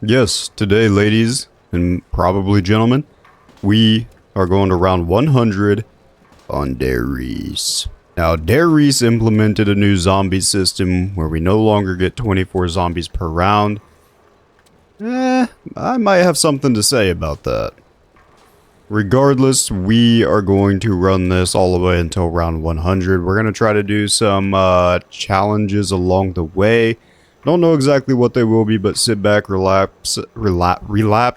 Yes, today, ladies and probably gentlemen, we are going to round 100 on Riese. Now, Riese implemented a new zombie system where we no longer get 24 zombies per round. I might have something to say about that. Regardless, we are going to run this all the way until round 100. We're going to try to do some challenges along the way. Don't know exactly what they will be, but sit back, relapse,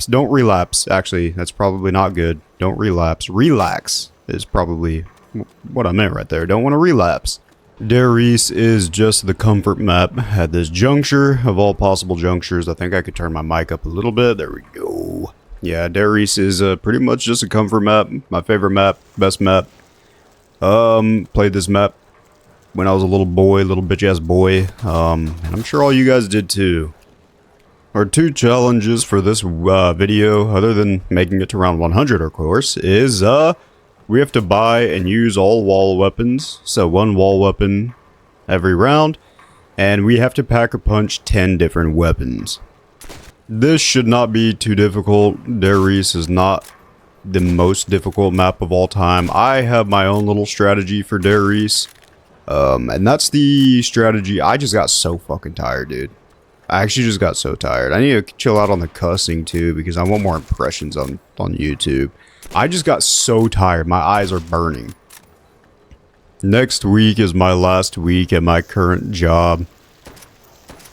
don't relapse. Actually, that's probably not good. Don't relapse. Relax is probably what I meant right there. Don't want to relapse. Riese is just the comfort map at this juncture of all possible junctures. I think I could turn my mic up a little bit. There we go. Yeah, Riese is pretty much just a comfort map. My favorite map, best map. Played this map when I was a little boy, little bitch-ass boy. And I'm sure all you guys did too. Our two challenges for this video, other than making it to round 100, of course, is we have to buy and use all wall weapons. So one wall weapon every round. And we have to pack or punch 10 different weapons. This should not be too difficult. Riese is not the most difficult map of all time. I have my own little strategy for Riese. And that's the strategy. I just got so fucking tired, dude. I actually just got so tired. I need to chill out on the cussing too, because I want more impressions on YouTube. I just got so tired. My eyes are burning. Next week is my last week at my current job.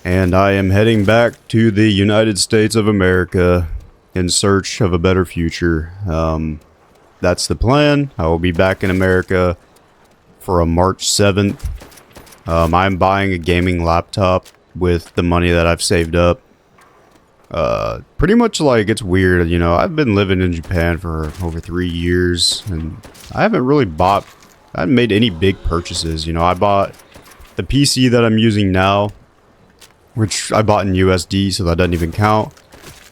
And I am heading back to the United States of America in search of a better future. That's the plan. I will be back in America for a March 7th. I'm buying a gaming laptop with the money that I've saved up. Pretty much like, it's weird, you know, I've been living in Japan for over 3 years and I haven't made any big purchases. You know, I bought the PC that I'm using now, which I bought in USD, so that doesn't even count.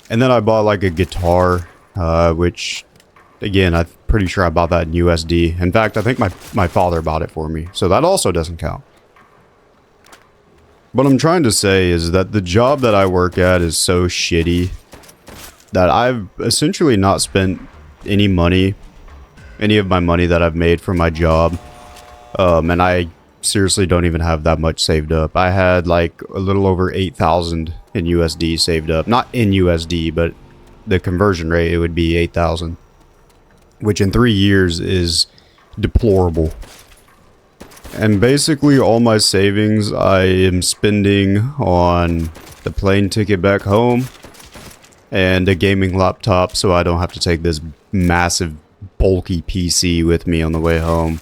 And then I bought like a guitar, which, again, I'm pretty sure I bought that in USD. In fact, I think my father bought it for me, so that also doesn't count. What I'm trying to say is that the job that I work at is so shitty that I've essentially not spent any of my money that I've made from my job. And I seriously don't even have that much saved up. I had like a little over 8,000 in USD saved up. Not in USD, but the conversion rate, it would be 8,000. Which in 3 years is deplorable. And basically all my savings I am spending on the plane ticket back home and a gaming laptop, so I don't have to take this massive bulky PC with me on the way home.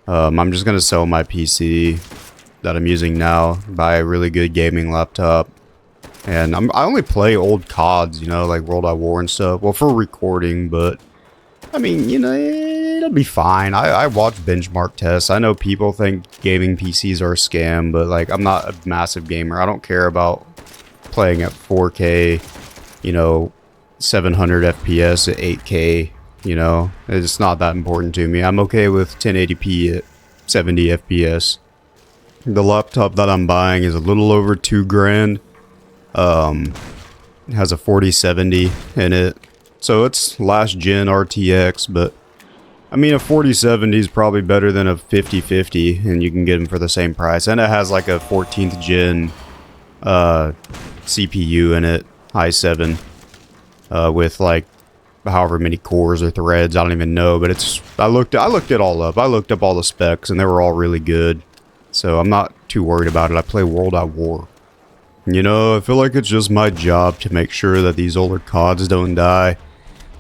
I'm just gonna sell my PC that I'm using now, buy a really good gaming laptop, and I only play old CODs, you know, like worldatwar and stuff. Well, for recording, but I mean, you know, it'll be fine. I watch benchmark tests. I know people think gaming PCs are a scam, but like, I'm not a massive gamer. I don't care about playing at 4K, you know, 700 FPS at 8K. You know, it's not that important to me. I'm okay with 1080p at 70 FPS. The laptop that I'm buying is a little over $2,000. It has a 4070 in it. So it's last gen RTX, but I mean, a 4070 is probably better than a 5050, and you can get them for the same price. And it has like a 14th gen CPU in it, i7, with like however many cores or threads, I don't even know, but it's, I looked it all up. I looked up all the specs and they were all really good. So I'm not too worried about it. I play worldatwar. You know, I feel like it's just my job to make sure that these older CODs don't die.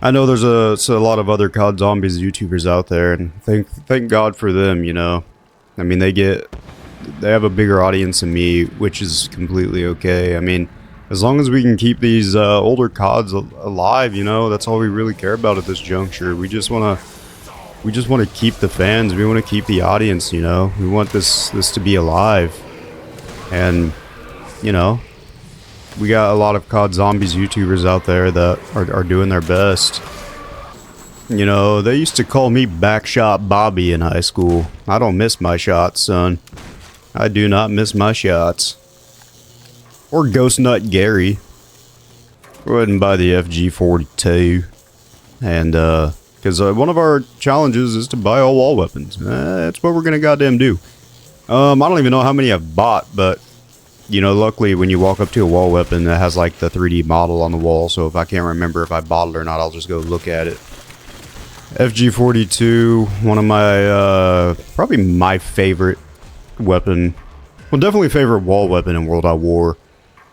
I know there's a lot of other COD zombies YouTubers out there, and thank God for them, you know. I mean, they have a bigger audience than me, which is completely okay. I mean, as long as we can keep these older CODs alive, you know, that's all we really care about at this juncture. We just want to keep the fans. We want to keep the audience, you know. We want this to be alive. And, you know, we got a lot of COD Zombies YouTubers out there that are doing their best. You know, they used to call me Backshot Bobby in high school. I don't miss my shots, son. I do not miss my shots. Or Ghost Nut Gary. Go ahead and buy the FG42. And, because one of our challenges is to buy all wall weapons. That's what we're gonna goddamn do. I don't even know how many I've bought, but, you know, luckily when you walk up to a wall weapon, it has like the 3D model on the wall, so if I can't remember if I bought it or not, I'll just go look at it. FG42, one of my, probably my favorite weapon. Well, definitely favorite wall weapon in World.War.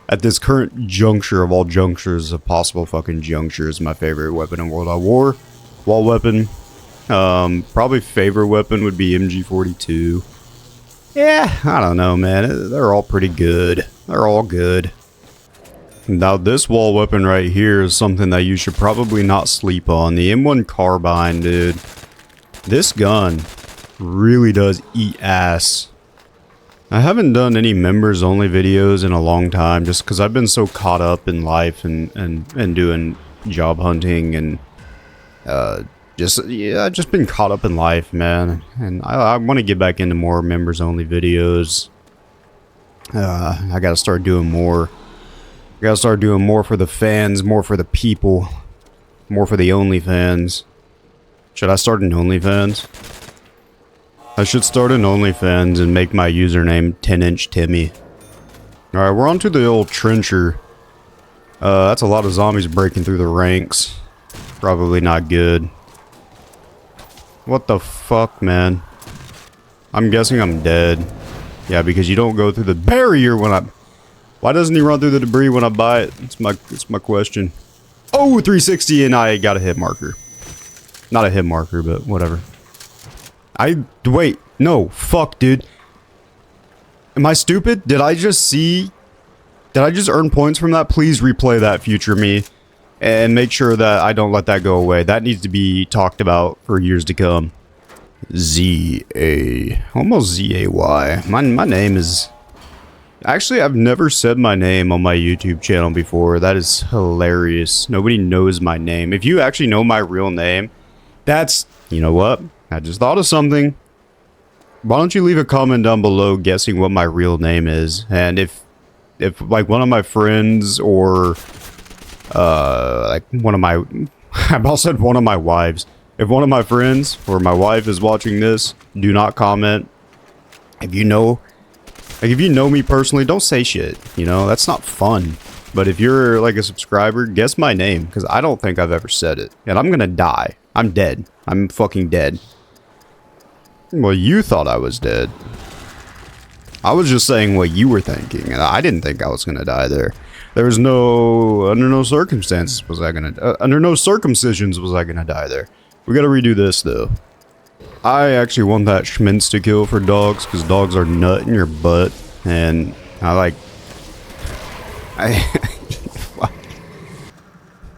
At this current juncture of all junctures of possible fucking junctures, my favorite weapon in World.War. Wall weapon. Probably favorite weapon would be MG42. Yeah, I don't know, man. They're all pretty good. They're all good. Now, this wall weapon right here is something that you should probably not sleep on. The M1 carbine, dude. This gun really does eat ass. I haven't done any members only videos in a long time just because I've been so caught up in life and doing job hunting and just been caught up in life, man. And I want to get back into more members only videos. I gotta start doing more. I gotta start doing more for the fans, more for the people, more for the OnlyFans. Should I start an OnlyFans? I should start an OnlyFans and make my username 10-inch Timmy. Alright, we're on to the old trencher. That's a lot of zombies breaking through the ranks. Probably not good. What the fuck, man? I'm guessing I'm dead. Yeah, because you don't go through the barrier when I... Why doesn't he run through the debris when I buy it? It's my question. Oh, 360 and I got a hit marker. Not a hit marker, but whatever. Wait, no, fuck, dude. Am I stupid? Did I just earn points from that? Please replay that, future me, and make sure that I don't let that go away. That needs to be talked about for years to come. Z-A, almost Z-A-Y. My name is... Actually, I've never said my name on my YouTube channel before. That is hilarious. Nobody knows my name. If you actually know my real name, that's... You know what? I just thought of something. Why don't you leave a comment down below guessing what my real name is? And if like one of my friends or like one of my I about said one of my wives. If one of my friends or my wife is watching this, do not comment. If you know me personally, don't say shit. You know, that's not fun. But if you're like a subscriber, guess my name, because I don't think I've ever said it. And I'm gonna die. I'm dead. I'm fucking dead. Well, you thought I was dead. I was just saying what you were thinking, and I didn't think I was gonna die there. There was under no circumstances was I gonna, under no circumcisions was I gonna die there. We gotta redo this, though. I actually want that Schmintz to kill for dogs, because dogs are nut in your butt, and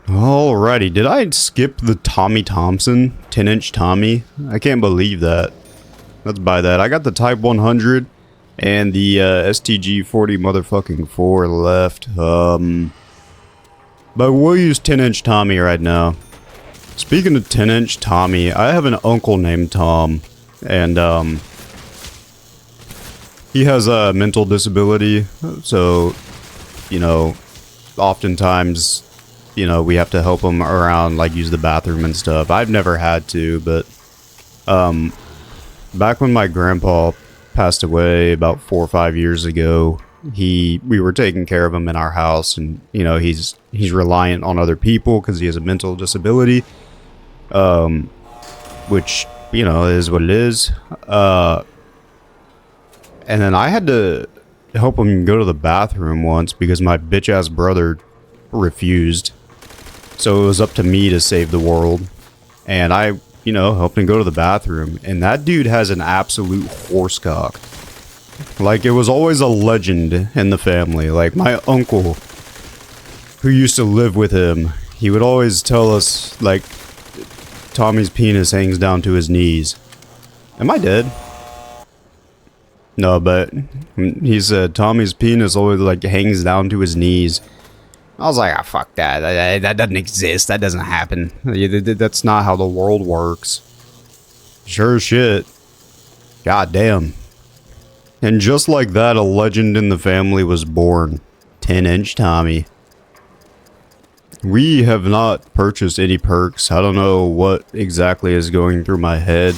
Alrighty, did I skip the Tommy Thompson? 10-inch Tommy? I can't believe that. Let's buy that. I got the Type 100 and the STG 40 motherfucking 4 left. But we'll use 10-inch Tommy right now. Speaking of 10-inch Tommy, I have an uncle named Tom, and he has a mental disability, so, you know, oftentimes, you know, we have to help him around, like, use the bathroom and stuff. I've never had to, but, back when my grandpa passed away about 4 or 5 years ago, we were taking care of him in our house, and, you know, he's reliant on other people because he has a mental disability, which, you know, is what it is. And then I had to help him go to the bathroom once because my bitch-ass brother refused. So it was up to me to save the world. And I, you know, helped him go to the bathroom. And that dude has an absolute horsecock. Like, it was always a legend in the family. Like, my uncle, who used to live with him, he would always tell us, like, Tommy's penis hangs down to his knees. Am I dead? No, but he said Tommy's penis always, like, hangs down to his knees. I was like, ah, fuck that. That doesn't exist. That doesn't happen. That's not how the world works. Sure as shit. God damn. And just like that, a legend in the family was born. 10-inch Tommy. We have not purchased any perks. I don't know what exactly is going through my head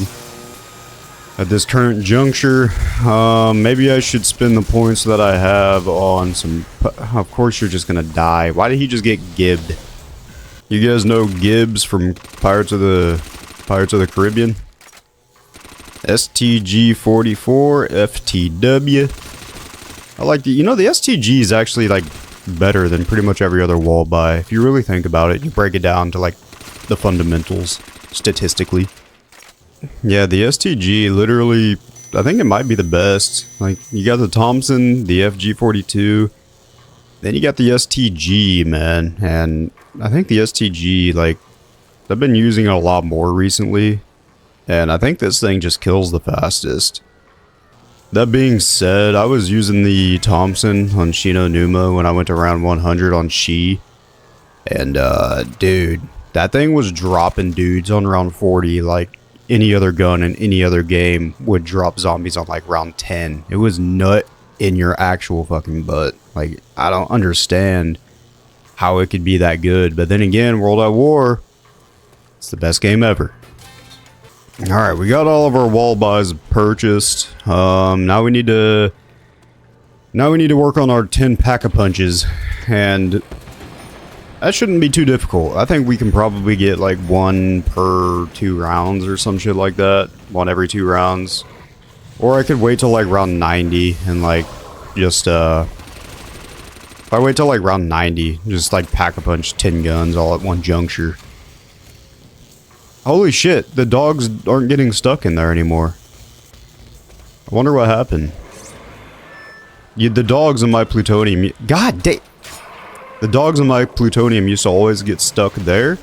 at this current juncture. Maybe I should spend the points that I have on some... Of course you're just gonna die. Why did he just get gibbed? You guys know Gibbs from Pirates of the Caribbean? STG-44 FTW. I like the... You know, the STG is actually, like, better than pretty much every other wall buy. If you really think about it, you break it down to, like, the fundamentals, statistically. Yeah, the STG, literally, I think it might be the best. Like, you got the Thompson, the FG-42, then you got the STG, man. And I think the STG, like, I've been using it a lot more recently. And I think this thing just kills the fastest. That being said, I was using the Thompson on Shino Numa when I went to round 100 on Shi. And, dude, that thing was dropping dudes on round 40 like any other gun in any other game would drop zombies on, like, round 10. It was nut in your actual fucking butt. Like, I don't understand how it could be that good. But then again, World at War, it's the best game ever. Alright, we got all of our wall buys purchased. Now we need to work on our 10 pack-a-punches, and that shouldn't be too difficult. I think we can probably get like 1 per 2 rounds or some shit like that. 1 every 2 rounds. Or I could wait till like round 90 and like just if I wait till like round 90, just like pack-a-punch 10 guns all at one juncture. Holy shit, the dogs aren't getting stuck in there anymore. I wonder what happened. The dogs in my plutonium... God damn! The dogs in my plutonium used to always get stuck there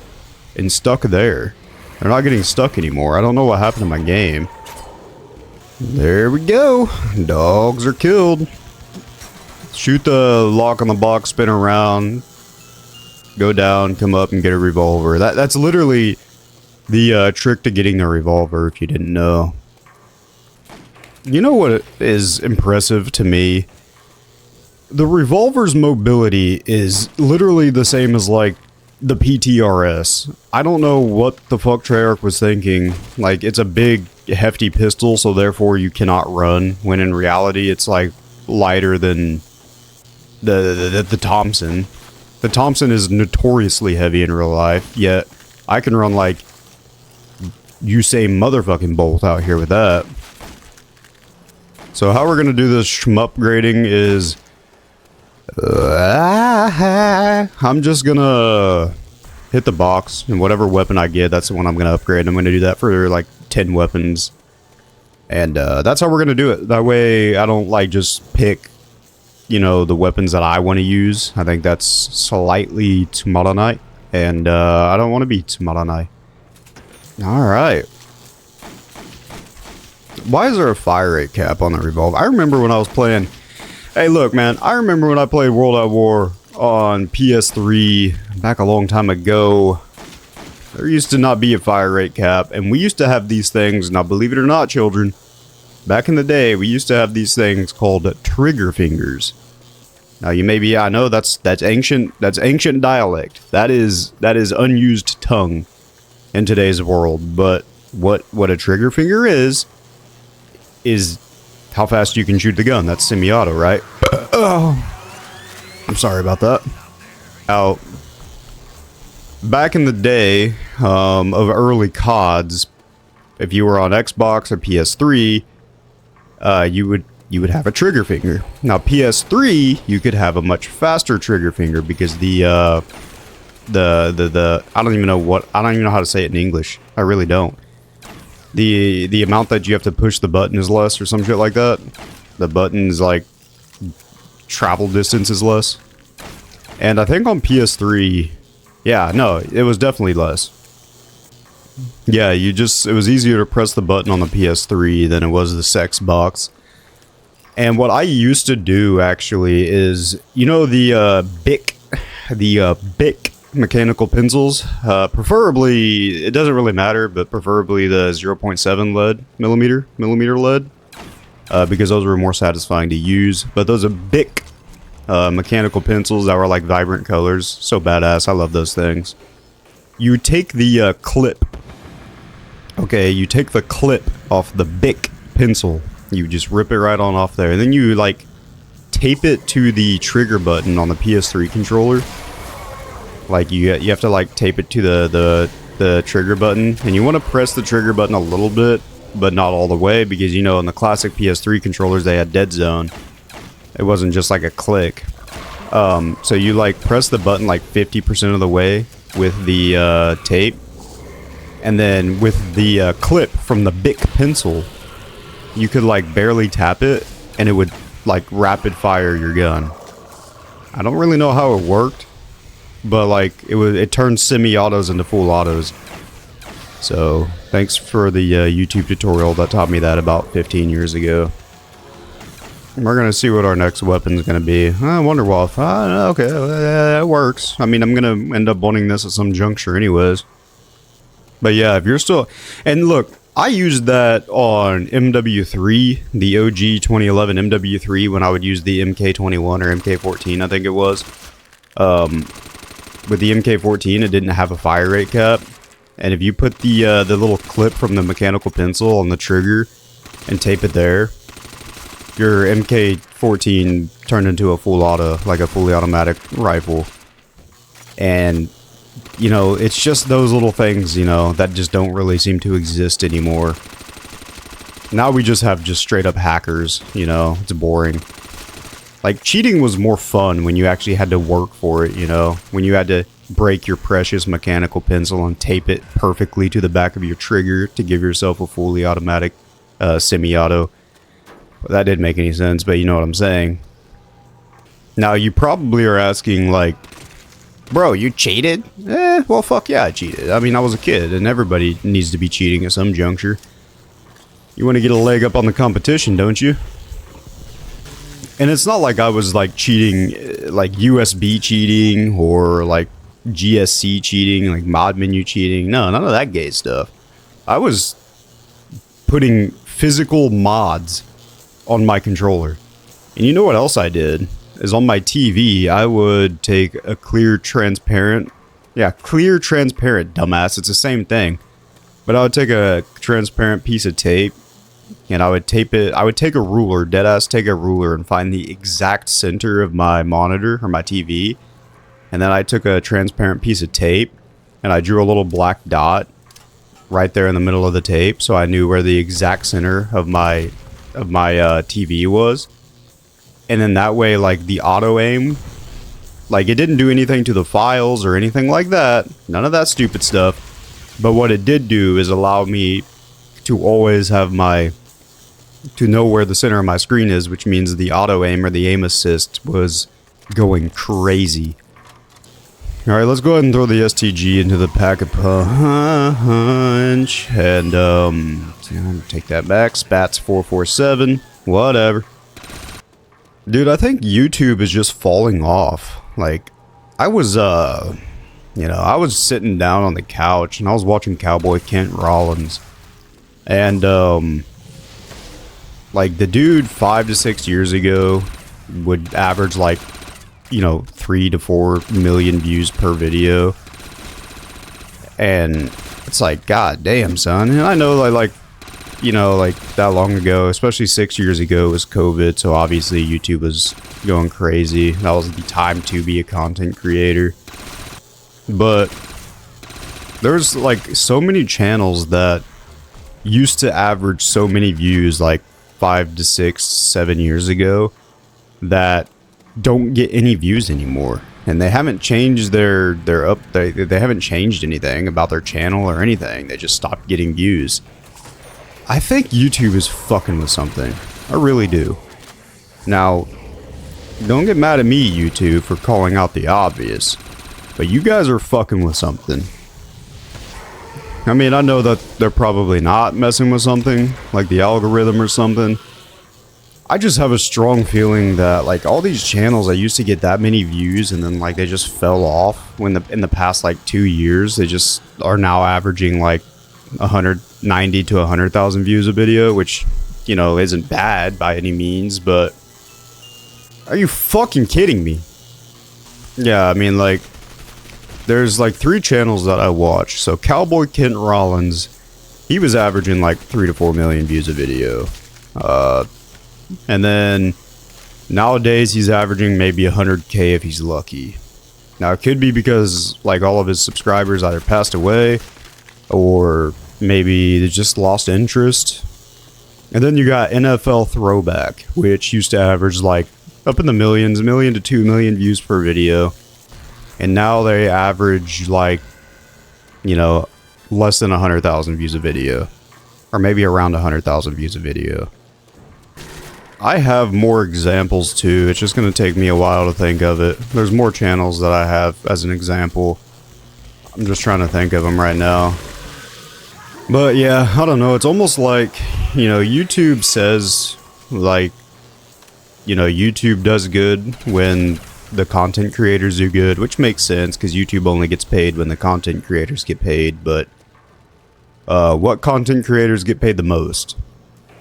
and stuck there. They're not getting stuck anymore. I don't know what happened to my game. There we go. Dogs are killed. Shoot the lock on the box, spin around, go down, come up and get a revolver. That's literally... the trick to getting the revolver, if you didn't know. You know what is impressive to me? The revolver's mobility is literally the same as, like, the PTRS. I don't know what the fuck Treyarch was thinking. Like, it's a big, hefty pistol, so therefore you cannot run, when in reality it's, like, lighter than the Thompson. The Thompson is notoriously heavy in real life, yet I can run, like, Usain motherfucking Bolt out here with that. So how we're gonna do this upgrading is... I'm just gonna hit the box, and whatever weapon I get, that's the one I'm gonna upgrade. I'm gonna do that for like 10 weapons. And that's how we're gonna do it. That way I don't like just pick, you know, the weapons that I want to use. I think that's slightly tsumaranai. And I don't want to be tsumaranai. Alright. Why is there a fire rate cap on the revolver? I remember when I was playing... Hey, look, man. I remember when I played World at War on PS3 back a long time ago. There used to not be a fire rate cap. And we used to have these things. Now, believe it or not, children. Back in the day, we used to have these things called trigger fingers. Now, you may be... I know that's ancient dialect. That is unused tongue in today's world, but what a trigger finger is how fast you can shoot the gun. That's semi-auto, right? Oh, I'm sorry about that. Now, back in the day of early CODs, if you were on Xbox or PS3, you would have a trigger finger. Now, PS3, you could have a much faster trigger finger because the I don't even know how to say it in English. I really don't. The amount that you have to push the button is less or some shit like that. The button's like travel distance is less. And I think on PS3, yeah, no, it was definitely less. Yeah, it was easier to press the button on the PS3 than it was the Xbox. And what I used to do actually is, you know, the Bic mechanical pencils, preferably, it doesn't really matter, but preferably the 0.7 lead, millimeter lead, because those were more satisfying to use. But those are Bic mechanical pencils that were like vibrant colors. So badass. I love those things. You take the clip. Okay, you take the clip off the Bic pencil. You just rip it right on off there. And then you like tape it to the trigger button on the PS3 controller. Like you have to like tape it to the trigger button. And you want to press the trigger button a little bit, but not all the way, because you know in the classic PS3 controllers they had dead zone. It wasn't just like a click. So you like press the button like 50% of the way with the tape, and then with the clip from the Bic pencil, you could like barely tap it, and it would like rapid fire your gun. I don't really know how it worked, but like it turned semi-autos into full autos. So thanks for the YouTube tutorial that taught me that about 15 years ago. We're gonna see what our next weapon is gonna be. Wonderwolf. Okay, that works. I mean, I'm gonna end up wanting this at some juncture anyways. But yeah, if you're still... And look, I used that on MW3, the OG 2011 MW3, when I would use the MK21 or MK14, I think it was. With the MK14, it didn't have a fire rate cap. And if you put the little clip from the mechanical pencil on the trigger and tape it there, your MK14 turned into a full auto, like a fully automatic rifle. And, you know, it's just those little things, you know, that just don't really seem to exist anymore. Now we just have just straight up hackers, you know, it's boring. Like, cheating was more fun when you actually had to work for it, you know, when you had to break your precious mechanical pencil and tape it perfectly to the back of your trigger to give yourself a fully automatic semi-auto. That didn't make any sense, but you know what I'm saying. Now, you probably are asking, like, bro, you cheated? Well, fuck yeah, I cheated. I mean, I was a kid, and everybody needs to be cheating at some juncture. You want to get a leg up on the competition, don't you? And it's not like I was, like, cheating, like, USB cheating, or, like, GSC cheating, like, mod menu cheating. No, none of that gay stuff. I was putting physical mods on my controller. And you know what else I did? Is on my TV, I would take a clear transparent, dumbass, it's the same thing. But I would take a transparent piece of tape, and I would tape it, I would take a ruler, deadass take a ruler, and find the exact center of my monitor, or my TV. And then I took a transparent piece of tape, and I drew a little black dot right there in the middle of the tape, so I knew where the exact center of my TV was. And then that way, like, the auto aim, like, it didn't do anything to the files or anything like that, none of that stupid stuff. But what it did do is allow me to always have to know where the center of my screen is, which means the auto aim or the aim assist was going crazy. Alright, let's go ahead and throw the STG into the Pack-a-Punch, and, take that back, Spats 447, whatever. Dude, I think YouTube is just falling off. Like, I was, I was sitting down on the couch, and I was watching Cowboy Kent Rollins, and, like, the dude 5 to 6 years ago would average, like, 3 to 4 million views per video. And it's like, god damn, son. And I know like that long ago, especially 6 years ago, was COVID, so obviously YouTube was going crazy. That was the time to be a content creator. But there's like so many channels that used to average so many views like 5 to 6, 7 years ago that don't get any views anymore, and they haven't changed they haven't changed anything about their channel or anything. They just stopped getting views. I think YouTube is fucking with something. I really do. Now, don't get mad at me, YouTube, for calling out the obvious, but you guys are fucking with something. I mean, I know that they're probably not messing with something, like the algorithm or something. I just have a strong feeling that, like, all these channels that used to get that many views and then, like, they just fell off in the past, like, 2 years. They just are now averaging, like, 190 to 100,000 views a video, which, isn't bad by any means, but Are you fucking kidding me? Yeah, I mean, like, there's like 3 channels that I watch. So Cowboy Kent Rollins, he was averaging like 3 to 4 million views a video. And then nowadays he's averaging maybe 100K if he's lucky. Now it could be because like all of his subscribers either passed away or maybe they just lost interest. And then you got NFL Throwback, which used to average like up in the millions, 1 million to 2 million views per video. And now they average like, you know, less than 100,000 views a video. Or maybe around 100,000 views a video. I have more examples too. It's just going to take me a while to think of it. There's more channels that I have as an example. I'm just trying to think of them right now. But yeah, I don't know. It's almost like, you know, YouTube says, like, you know, YouTube does good when the content creators do good, which makes sense because YouTube only gets paid when the content creators get paid. But what content creators get paid the most?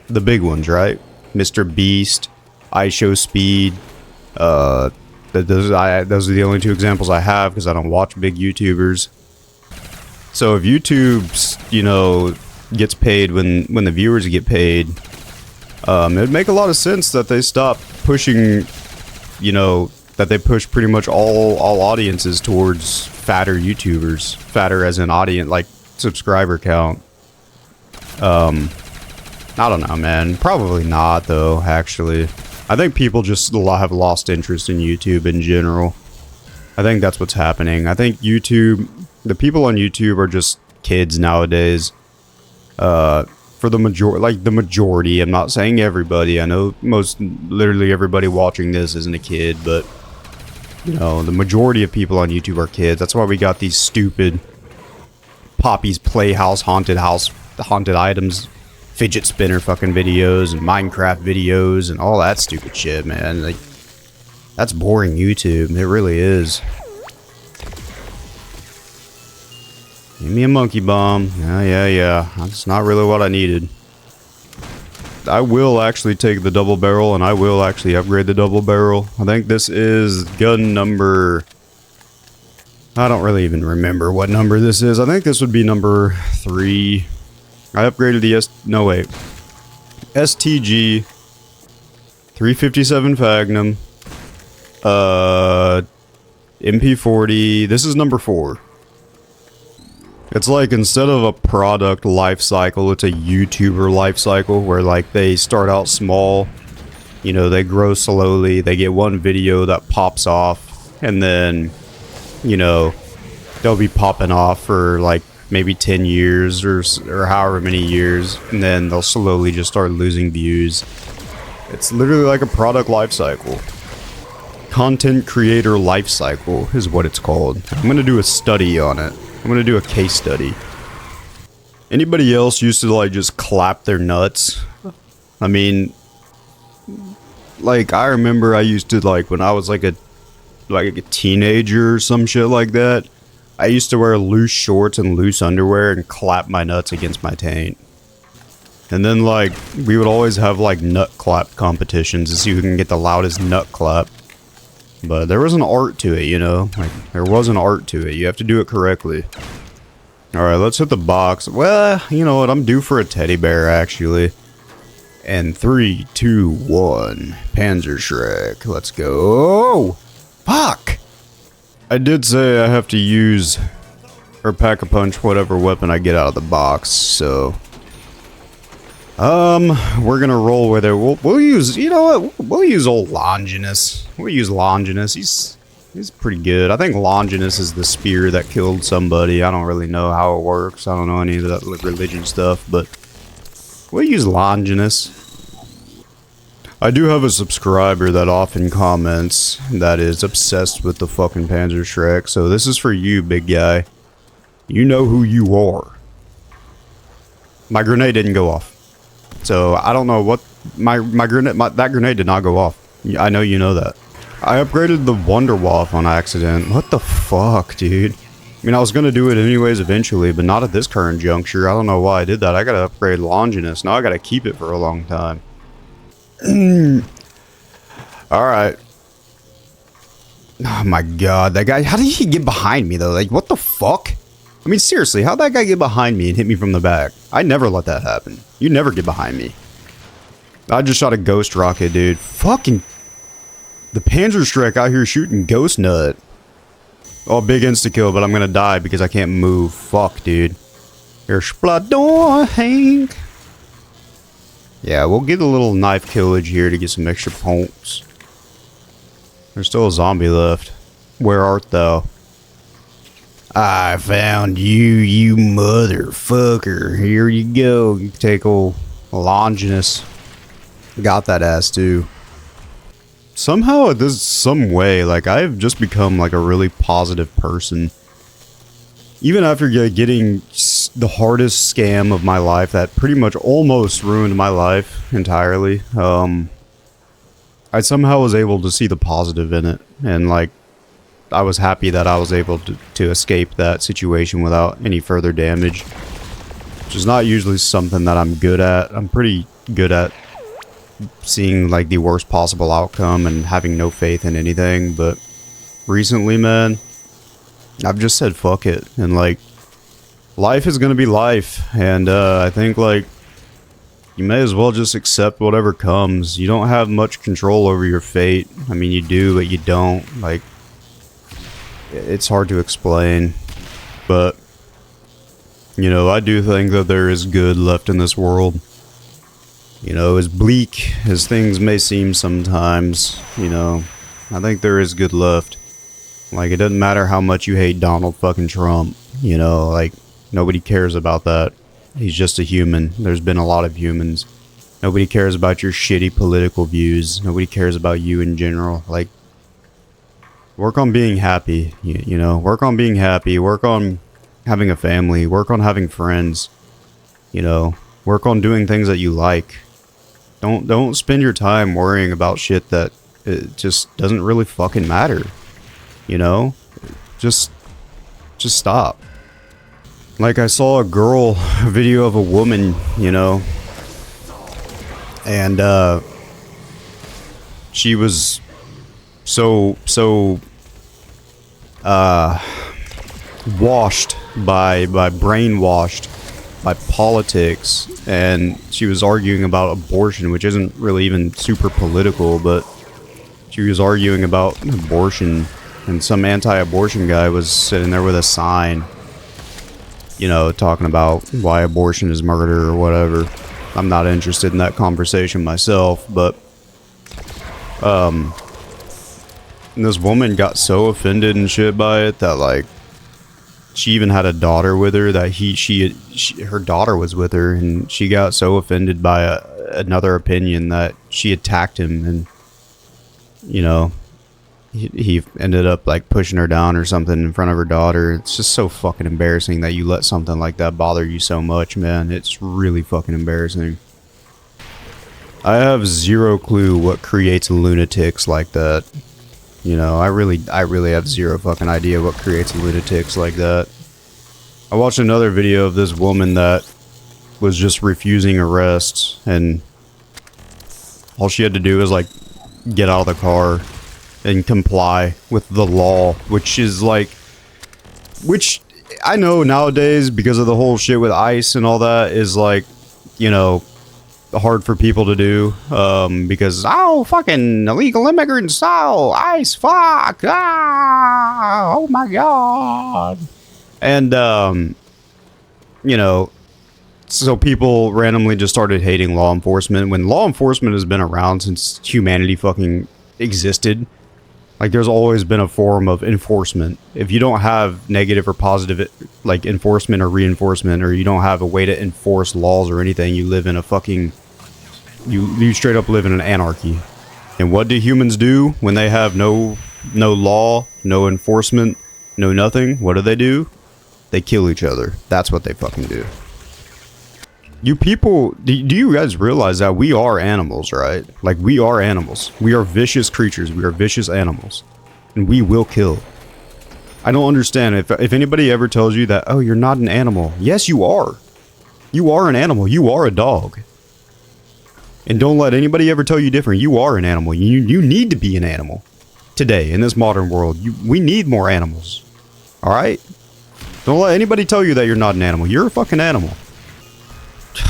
The big ones, right? Mr. Beast, iShowSpeed. Those are the only 2 examples I have because I don't watch big YouTubers. So if YouTube's, you know, gets paid when the viewers get paid, it'd make a lot of sense that they stop pushing, you know, that they push pretty much all audiences towards fatter YouTubers. Fatter as an audience, like subscriber count. I don't know, man. Probably not, though, actually. I think people just have lost interest in YouTube in general. I think that's what's happening. I think YouTube, the people on YouTube are just kids nowadays. For the majority, I'm not saying everybody. I know literally everybody watching this isn't a kid, but, you know, the majority of people on YouTube are kids. That's why we got these stupid Poppy's Playhouse, haunted items, fidget spinner fucking videos and Minecraft videos and all that stupid shit, man. Like, that's boring YouTube. It really is. Give me a monkey bomb. Yeah. That's not really what I needed. I will actually take the double barrel and I will actually upgrade the double barrel. I think this is gun number... I don't really even remember what number this is. I think this would be number 3. I upgraded the STG 357 Magnum, MP40. This is number 4. It's like instead of a product life cycle, it's a YouTuber life cycle where like they start out small, you know, they grow slowly, they get one video that pops off, and then, you know, they'll be popping off for like maybe 10 years or however many years, and then they'll slowly just start losing views. It's literally like a product life cycle. Content creator life cycle is what it's called. I'm gonna do a study on it. I'm gonna do a case study. Anybody else used to like just clap their nuts? I mean, like I remember I used to, like when I was like a teenager or some shit like that, I used to wear loose shorts and loose underwear and clap my nuts against my taint. And then, like, we would always have, like, nut clap competitions to see who can get the loudest nut clap. But there was an art to it, you know? Like, there was an art to it. You have to do it correctly. Alright, let's hit the box. Well, you know what? I'm due for a teddy bear, actually. And 3, 2, 1. Panzer Shrek. Let's go. Fuck! I did say I have to use or pack-a-punch whatever weapon I get out of the box, so we're gonna roll with it. We'll use, you know what? We'll use old Longinus. We'll use Longinus. He's pretty good. I think Longinus is the spear that killed somebody. I don't really know how it works. I don't know any of that religion stuff, but we'll use Longinus. I do have a subscriber that often comments that is obsessed with the fucking Panzer Shrek, so this is for you, big guy. You know who you are. My grenade didn't go off. So, I don't know what... that grenade did not go off. I know you know that. I upgraded the Wunderwaffe on accident. What the fuck, dude? I mean, I was gonna do it anyways eventually, but not at this current juncture. I don't know why I did that. I gotta upgrade Longinus. Now I gotta keep it for a long time. Alright. Oh my god, that guy, how did he get behind me though? Like, what the fuck? I mean, seriously, how'd that guy get behind me and hit me from the back? I never let that happen. You never get behind me. I just shot a ghost rocket, dude. Fucking... The Panzerstrike out here shooting ghost nut. Oh, big insta-kill, but I'm gonna die because I can't move. Fuck, dude. You're Splador, Hank. Yeah, we'll get a little knife killage here to get some extra points. There's still a zombie left. Where art thou? I found you, you motherfucker. Here you go. You take old Longinus. Got that ass too. Somehow, there's some way, like, I've just become like a really positive person. Even after getting the hardest scam of my life that pretty much almost ruined my life entirely, I somehow was able to see the positive in it. And like, I was happy that I was able to escape that situation without any further damage. Which is not usually something that I'm good at. I'm pretty good at seeing like the worst possible outcome and having no faith in anything, but recently, man, I've just said fuck it, and like, life is gonna be life, and I think like, you may as well just accept whatever comes. You don't have much control over your fate. I mean, you do, but you don't. Like, it's hard to explain, but you know, I do think that there is good left in this world. You know, as bleak as things may seem sometimes, you know, I think there is good left. Like, it doesn't matter how much you hate Donald fucking Trump, you know, like, nobody cares about that. He's just a human. There's been a lot of humans. Nobody cares about your shitty political views. Nobody cares about you in general. Like, work on being happy, you know, work on being happy, work on having a family, work on having friends, you know, work on doing things that you like. Don't spend your time worrying about shit that it just doesn't really fucking matter. You know? Just stop. Like, I saw a video of a woman, you know, and she was so washed by brainwashed by politics, and she was arguing about abortion, which isn't really even super political, but she was arguing about abortion, and some anti-abortion guy was sitting there with a sign, you know, talking about why abortion is murder or whatever. I'm not interested in that conversation myself, but this woman got so offended and shit by it that, like, she even had a daughter with her that her daughter was with her, and she got so offended by another opinion that she attacked him, and, you know, he ended up like pushing her down or something in front of her daughter. It's just so fucking embarrassing that you let something like that bother you so much, man. It's really fucking embarrassing. I have zero clue what creates lunatics like that. You know, I really have zero fucking idea what creates lunatics like that. I watched another video of this woman that was just refusing arrests, and all she had to do was like get out of the car and comply with the law, which is like, which I know nowadays, because of the whole shit with ICE and all that, is like, you know, hard for people to do, because, oh, fucking illegal immigrants, oh, ICE, fuck, ah, oh my god. And, you know, so people randomly just started hating law enforcement, when law enforcement has been around since humanity fucking existed. Like, there's always been a form of enforcement. If you don't have negative or positive, like, enforcement or reinforcement, or you don't have a way to enforce laws or anything, you live in a fucking... You straight up live in an anarchy. And what do humans do when they have no law, no enforcement, no nothing? What do? They kill each other. That's what they fucking do. You people, do you guys realize that we are animals, right? Like, we are animals. We are vicious creatures. We are vicious animals. And we will kill. I don't understand. If anybody ever tells you that, oh, you're not an animal. Yes, you are. You are an animal. You are a dog. And don't let anybody ever tell you different. You are an animal. You need to be an animal. today in this modern world. We need more animals. All right? Don't let anybody tell you that you're not an animal. You're a fucking animal.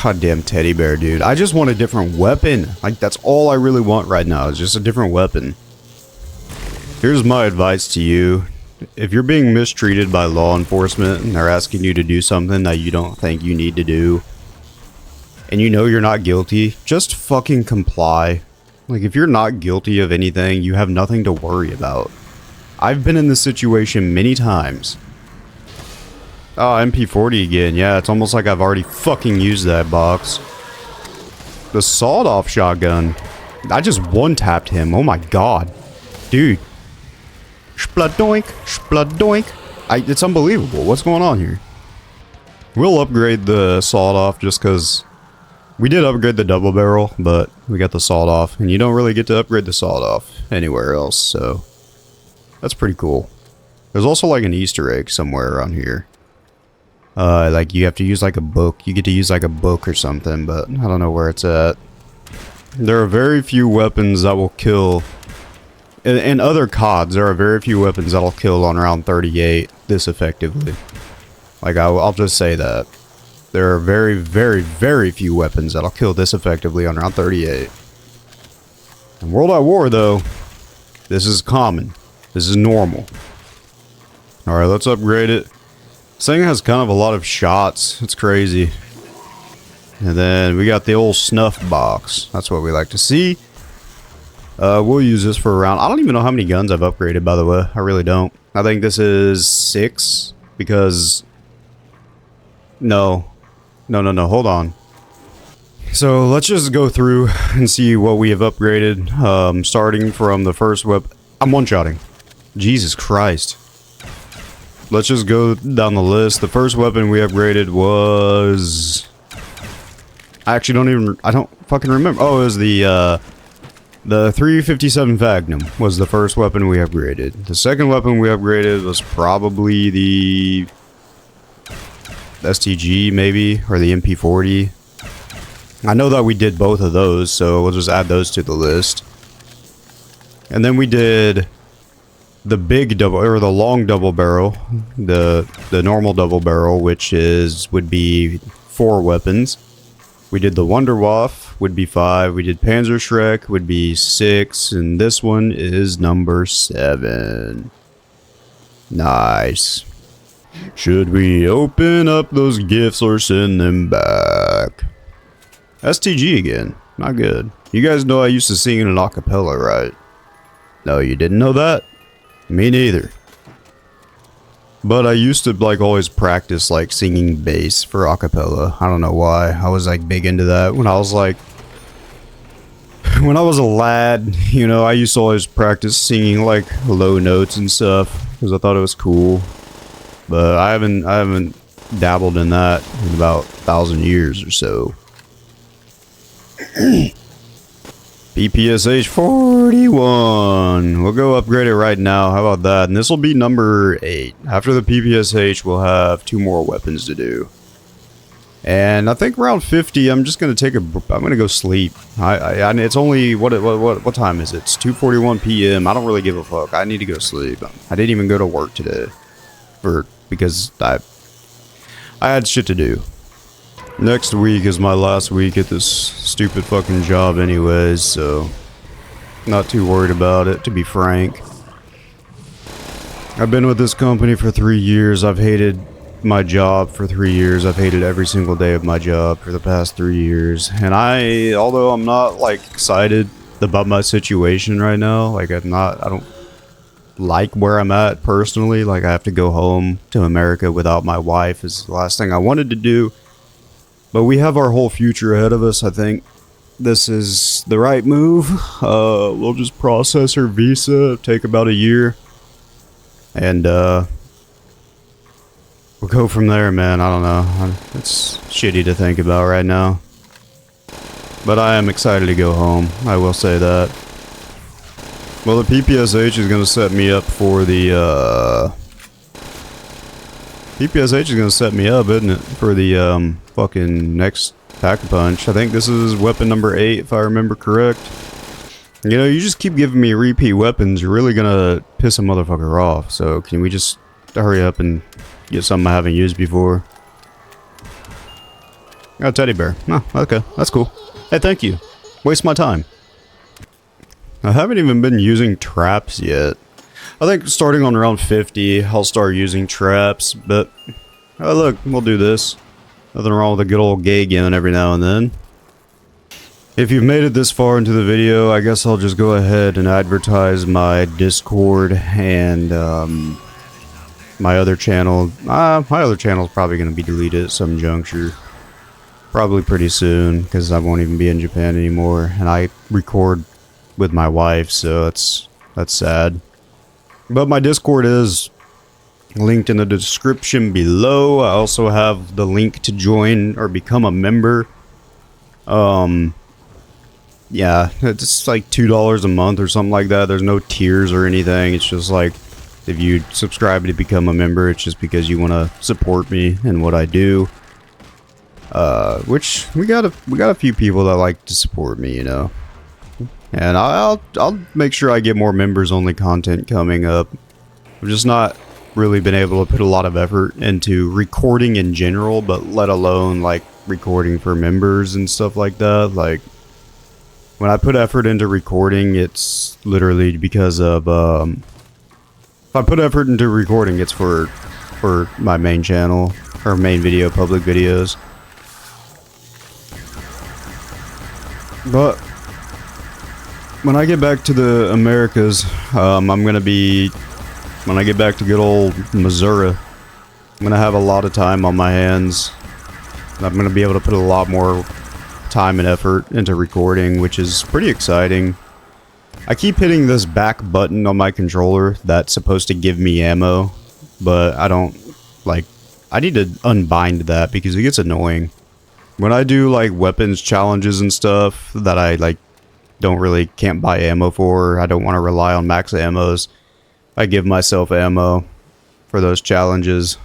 Goddamn teddy bear, dude. I just want a different weapon. Like, that's all I really want right now is just a different weapon. Here's my advice to you. If you're being mistreated by law enforcement and they're asking you to do something that you don't think you need to do, and you know you're not guilty, just fucking comply. Like, if you're not guilty of anything, you have nothing to worry about. I've been in this situation many times. Oh, MP40 again. Yeah, it's almost like I've already fucking used that box. The sawed-off shotgun. I just one-tapped him. Oh my god. Dude. Spladoink. Spladoink. It's unbelievable. What's going on here? We'll upgrade the sawed-off just because we did upgrade the double barrel, but we got the sawed-off. And you don't really get to upgrade the sawed-off anywhere else, so that's pretty cool. There's also like an Easter egg somewhere around here. Like you have to use like a book. You get to use like a book or something, but I don't know where it's at. There are very few weapons that will kill. In other CODs, there are very few weapons that'll kill on round 38 this effectively. Like I'll just say that. There are very, very, very few weapons that'll kill this effectively on round 38. In World at War, though, this is common. This is normal. Alright, let's upgrade it. This thing has kind of a lot of shots. It's crazy. And then we got the old snuff box. That's what we like to see. We'll use this for a round. I don't even know how many guns I've upgraded, by the way. I really don't. I think this is 6 because... No. No. Hold on. So let's just go through and see what we have upgraded. Starting from the first weapon. I'm one-shotting. Jesus Christ. Let's just go down the list. The first weapon we upgraded was... I don't fucking remember. Oh, it was the 357 Magnum was the first weapon we upgraded. The second weapon we upgraded was probably the STG, maybe, or the MP40. I know that we did both of those, so we'll just add those to the list. And then we did the big double, or the long double barrel, the normal double barrel, which would be 4 weapons. We did the Wunderwaffe, would be 5. We did Panzerschreck, would be 6, and this one is number 7. Nice. Should we open up those gifts or send them back? STG again. Not good. You guys know I used to sing in an acapella, right? No, you didn't know that? Me neither. But I used to like always practice like singing bass for acapella. I don't know why. I was like big into that when I was like... When I was a lad, you know, I used to always practice singing like low notes and stuff because I thought it was cool. But I haven't dabbled in that in about 1,000 years or so. PPSH 41. We'll go upgrade it right now. How about that? And this will be number 8. After the PPSH, we'll have 2 more weapons to do. And I think around 50, I'm just gonna I'm gonna go sleep. It's only what time is it? It's 2:41 p.m. I don't really give a fuck. I need to go sleep. I didn't even go to work today, because I had shit to do. Next week is my last week at this stupid fucking job anyways, so not too worried about it, to be frank. I've been with this company for 3 years. I've hated my job for 3 years. I've hated every single day of my job for the past 3 years. And although I'm not like excited about my situation right now, like I don't like where I'm at personally. Like I have to go home to America without my wife is the last thing I wanted to do. But we have our whole future ahead of us. I think this is the right move. We'll just process her visa, take about a year. And we'll go from there, man. I don't know. It's shitty to think about right now. But I am excited to go home. I will say that. Well, the PPSH is going to set me up for the, PPSH is going to set me up, isn't it? For the, fucking next Pack-a-Punch. I think this is weapon number 8, if I remember correct. You know, you just keep giving me repeat weapons, you're really gonna piss a motherfucker off. So can we just hurry up and get something I haven't used before? Oh, teddy bear. Oh, okay. That's cool. Hey, thank you. Waste my time. I haven't even been using traps yet. I think starting on around 50, I'll start using traps, but... Oh, look, we'll do this. Nothing wrong with a good old gay gun every now and then. If you've made it this far into the video, I guess I'll just go ahead and advertise my Discord and my other channel. My other channel is probably going to be deleted at some juncture. Probably pretty soon, because I won't even be in Japan anymore. And I record with my wife, so that's sad. But my Discord is linked in the description below. I also have the link to join or become a member. Yeah, it's like $2 a month or something like that. There's no tiers or anything. It's just like if you subscribe to become a member, it's just because you want to support me and what I do. Which we got a few people that like to support me, you know. And I'll make sure I get more members only content coming up. I've just not really been able to put a lot of effort into recording in general, but let alone like recording for members and stuff like that. Like when I put effort into recording, it's literally because of if I put effort into recording, it's for my main channel or main video, public videos. But when I get back to the Americas, I'm gonna be, when I get back to good old Missouri, I'm gonna have a lot of time on my hands. I'm gonna be able to put a lot more time and effort into recording, which is pretty exciting. I keep hitting this back button on my controller that's supposed to give me ammo, but I don't, like, I need to unbind that because it gets annoying. When I do like weapons challenges and stuff that I like can't buy ammo for, I don't want to rely on max ammos, I give myself ammo for those challenges.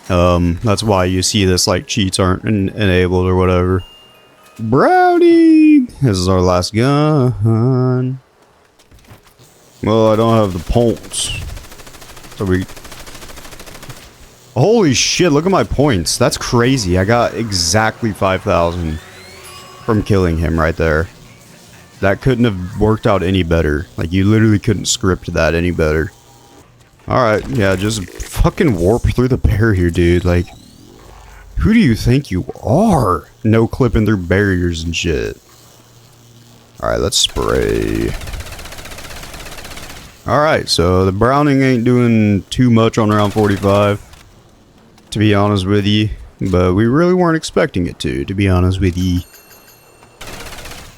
That's why you see this like cheats aren't enabled or whatever. Brownie! This is our last gun. Well, I don't have the points. So we... Holy shit, look at my points. That's crazy. I got exactly 5,000 from killing him right there. That couldn't have worked out any better. Like, you literally couldn't script that any better. Alright, yeah, just fucking warp through the barrier, dude. Like, who do you think you are? No clipping through barriers and shit. Alright, let's spray. Alright, so the Browning ain't doing too much on round 45. To be honest with you. But we really weren't expecting it to be honest with you.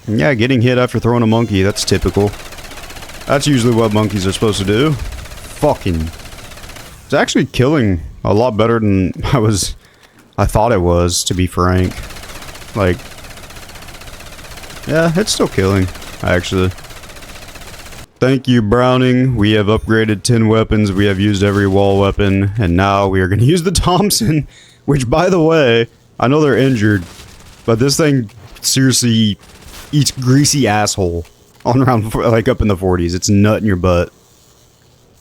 And yeah, getting hit after throwing a monkey, that's typical. That's usually what monkeys are supposed to do. Fucking... It's actually killing a lot better than I thought it was, to be frank. Like... Yeah, it's still killing, actually. Thank you, Browning. We have upgraded 10 weapons. We have used every wall weapon. And now we are going to use the Thompson. Which, by the way, I know they're injured. But this thing seriously eats greasy asshole. On around, like, up in the 40s. It's nut in your butt.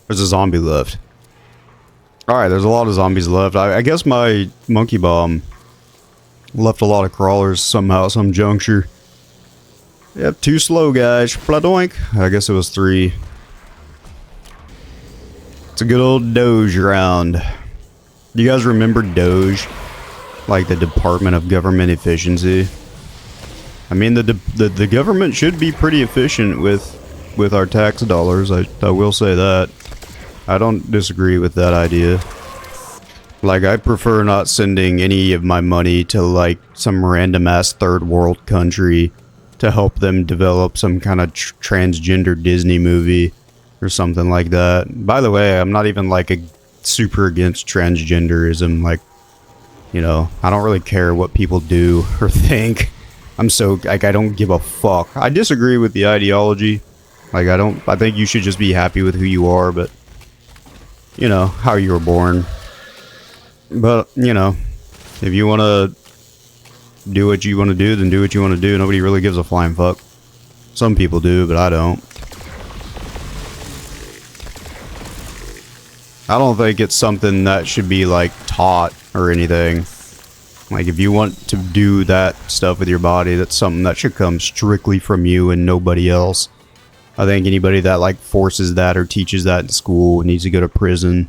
There's a zombie left. Alright, there's a lot of zombies left. I guess my monkey bomb left a lot of crawlers somehow, some juncture. Yep, too slow, guys. Pladoink. I guess it was 3. It's a good old Doge round. Do you guys remember Doge? Like the Department of Government Efficiency? I mean, the government should be pretty efficient with our tax dollars. I will say that. I don't disagree with that idea. Like, I prefer not sending any of my money to, like, some random-ass third world country to help them develop some kind of transgender Disney movie or something like that. By the way, I'm not even, like, super against transgenderism. Like, you know, I don't really care what people do or think. I'm so, like, I don't give a fuck. I disagree with the ideology. Like, I think you should just be happy with who you are, but, you know, how you were born. But, you know, if you want to do what you want to do, then do what you want to do. Nobody really gives a flying fuck. Some people do, but I don't. I don't think it's something that should be, like, taught or anything. Like, if you want to do that stuff with your body, that's something that should come strictly from you and nobody else. I think anybody that, like, forces that or teaches that in school needs to go to prison.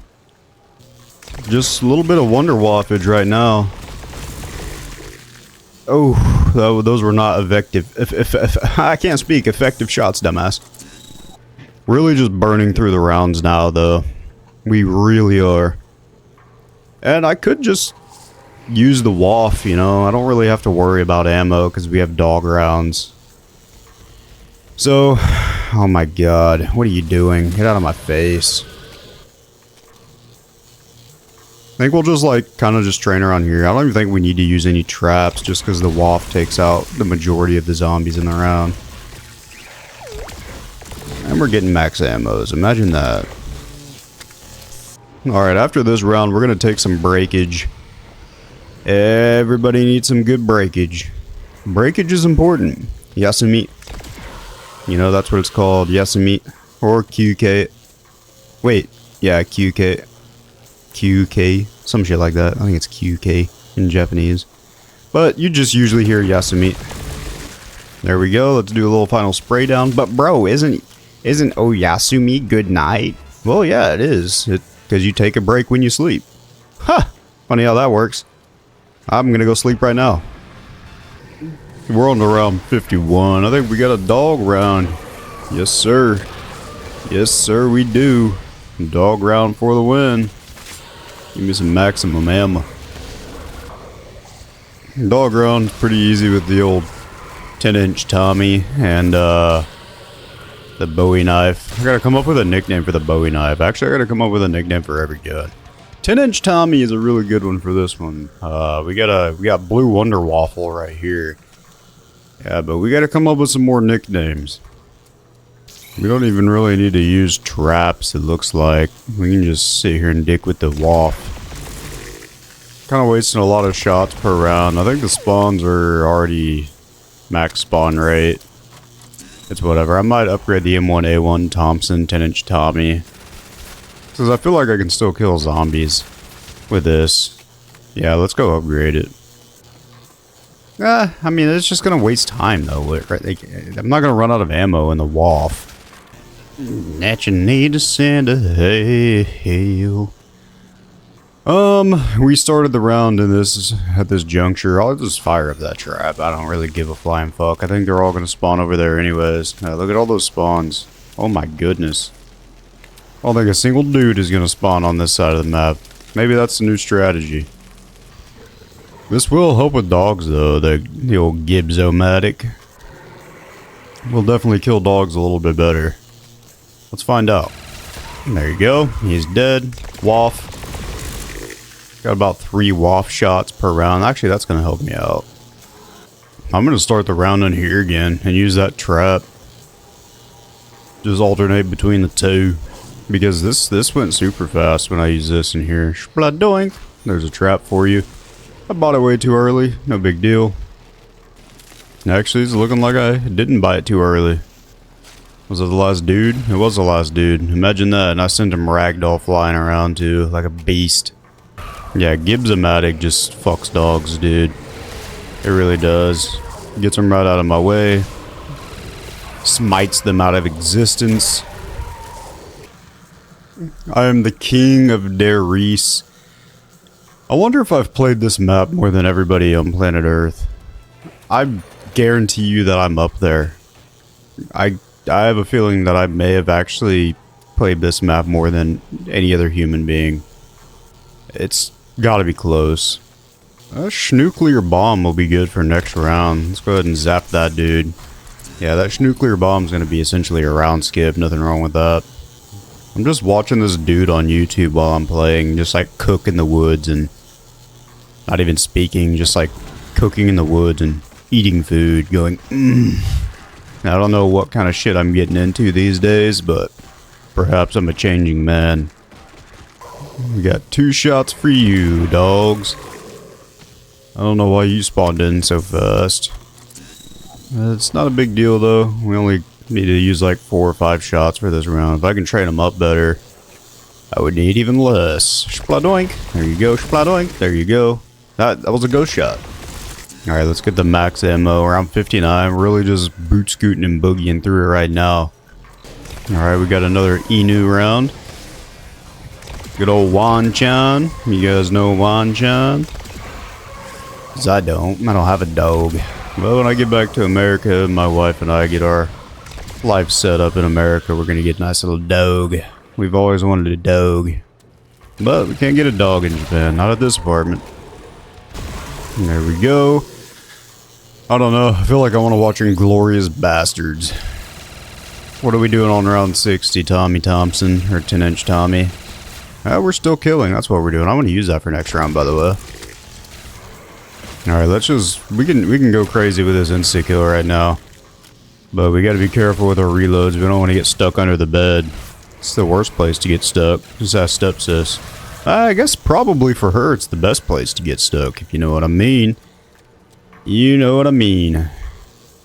Just a little bit of wonder waffage right now. Oh, those were not effective. I can't speak. Effective shots, dumbass. Really just burning through the rounds now, though. We really are. And I could just use the waff, you know. I don't really have to worry about ammo because we have dog rounds. So, oh my god. What are you doing? Get out of my face. I think we'll just, like, kind of just train around here. I don't even think we need to use any traps just because the waff takes out the majority of the zombies in the round. And we're getting max ammos. Imagine that. Alright, after this round, we're going to take some breakage. Everybody needs some good breakage. Breakage is important. Yasumi. You know, that's what it's called. Yasumi. Or QK. Wait. Yeah, QK. QK. Some shit like that. I think it's QK in Japanese. But you just usually hear Yasumi. There we go. Let's do a little final spray down. But bro, isn't Oyasumi good night? Well, yeah, it is. Because you take a break when you sleep. Huh. Funny how that works. I'm gonna go sleep right now. We're on to round 51. I think we got a dog round. Yes, sir. Yes, sir, we do. Dog round for the win. Give me some maximum ammo. Dog round pretty easy with the old 10-inch Tommy and the Bowie knife. I gotta come up with a nickname for the Bowie knife. Actually, I gotta come up with a nickname for every gun. 10-inch Tommy is a really good one for this one. We got Blue Wonder Waffle right here. Yeah, but we gotta come up with some more nicknames. We don't even really need to use traps, it looks like. We can just sit here and dick with the waff. Kind of wasting a lot of shots per round. I think the spawns are already max spawn rate. It's whatever. I might upgrade the M1A1 Thompson 10-inch Tommy. Because I feel like I can still kill zombies with this. Yeah, let's go upgrade it. I mean, it's just going to waste time, though. Right? Like, I'm not going to run out of ammo in the waff. That you need to send a hail. We started the round in this at this juncture. I'll just fire up that trap. I don't really give a flying fuck. I think they're all going to spawn over there anyways. Look at all those spawns. Oh my goodness. I don't think a single dude is going to spawn on this side of the map. Maybe that's the new strategy. This will help with dogs though, the old Gibbs-O-matic. Will definitely kill dogs a little bit better. Let's find out. There you go. He's dead. Waff. Got about 3 waff shots per round. Actually, that's going to help me out. I'm going to start the round in here again and use that trap. Just alternate between the two. Because this went super fast when I used this in here. Spladoink. There's a trap for you. I bought it way too early. No big deal. Actually, it's looking like I didn't buy it too early. Was it the last dude? It was the last dude. Imagine that. And I sent him ragdoll flying around too, like a beast. Yeah, Gibbs-O-matic just fucks dogs, dude. It really does. Gets them right out of my way. Smites them out of existence. I am the king of Der Riese. I wonder if I've played this map more than everybody on planet Earth. I guarantee you that I'm up there. I have a feeling that I may have actually played this map more than any other human being. It's gotta be close. A schnuclear bomb will be good for next round. Let's go ahead and zap that dude. Yeah, that schnuclear bomb's gonna be essentially a round skip. Nothing wrong with that. I'm just watching this dude on YouTube while I'm playing, just like cook in the woods and not even speaking, just like cooking in the woods and eating food, going, I don't know what kind of shit I'm getting into these days, but perhaps I'm a changing man. We got 2 shots for you, dogs. I don't know why you spawned in so fast. It's not a big deal though. We only need to use like 4 or 5 shots for this round. If I can train them up better, I would need even less. Spladoink. There you go, spladoink. There you go. That was a ghost shot. Alright, let's get the max ammo. Around 59. We're really just boot scooting and boogieing through it right now. Alright, we got another Inu round. Good old Wan-chan. You guys know Wan-chan? Because I don't have a dog. But when I get back to America, my wife and I get our life set up in America, we're going to get a nice little dog. We've always wanted a dog. But we can't get a dog in Japan. Not at this apartment. And there we go. I don't know. I feel like I want to watch Inglourious Bastards. What are we doing on round 60, Tommy Thompson? Or 10-inch Tommy? We're still killing. That's what we're doing. I want to use that for next round, by the way. Alright, let's just... We can go crazy with this insta-kill right now. But we gotta be careful with our reloads. We don't want to get stuck under the bed. It's the worst place to get stuck. Just ask stepsis. I guess probably for her it's the best place to get stuck, if you know what I mean. You know what I mean.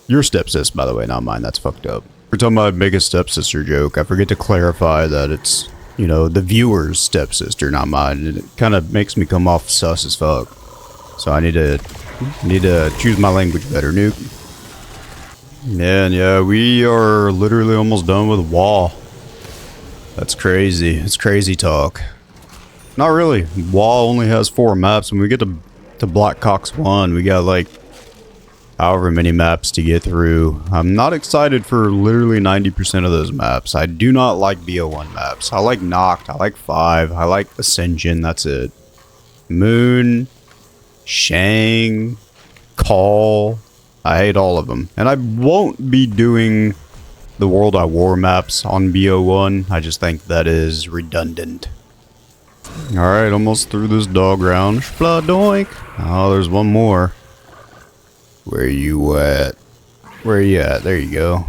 Your stepsis, by the way, not mine. That's fucked up. Every time I make a stepsister joke, I forget to clarify that it's, you know, the viewer's stepsister, not mine. And it kind of makes me come off sus as fuck. So I need to choose my language better, Nuke. Man, yeah, we are literally almost done with WoW. That's crazy. It's crazy talk. Not really. WoW only has 4 maps. When we get to Black Ops 1, we got like however many maps to get through. I'm not excited for literally 90% of those maps. I do not like BO1 maps. I like Noct. I like 5. I like Ascension. That's it. Moon, Shang, Call. I hate all of them. And I won't be doing the worldatwar maps on BO1. I just think that is redundant. Alright, almost through this dog round. Spladoink. Oh, there's one more. Where you at? Where you at? There you go.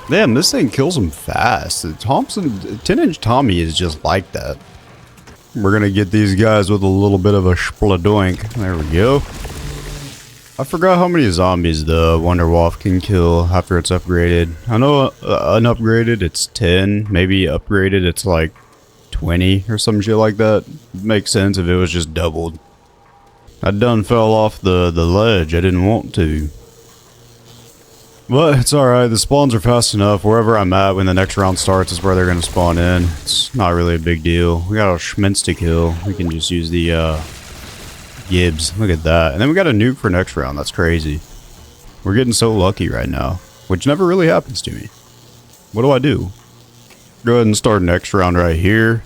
Damn, this thing kills him fast. Thompson, 10-inch Tommy is just like that. We're gonna get these guys with a little bit of a spladoink. There we go. I forgot how many zombies the Wonder Wolf can kill after it's upgraded. I know unupgraded it's 10. Maybe upgraded it's like 20 or some shit like that. Makes sense if it was just doubled. I done fell off the ledge. I didn't want to. But it's alright. The spawns are fast enough. Wherever I'm at when the next round starts is where they're going to spawn in. It's not really a big deal. We got a Schmintz to kill. We can just use the Gibbs. Look at that. And then we got a nuke for next round. That's crazy. We're getting so lucky right now. Which never really happens to me. What do I do? Go ahead and start next round right here.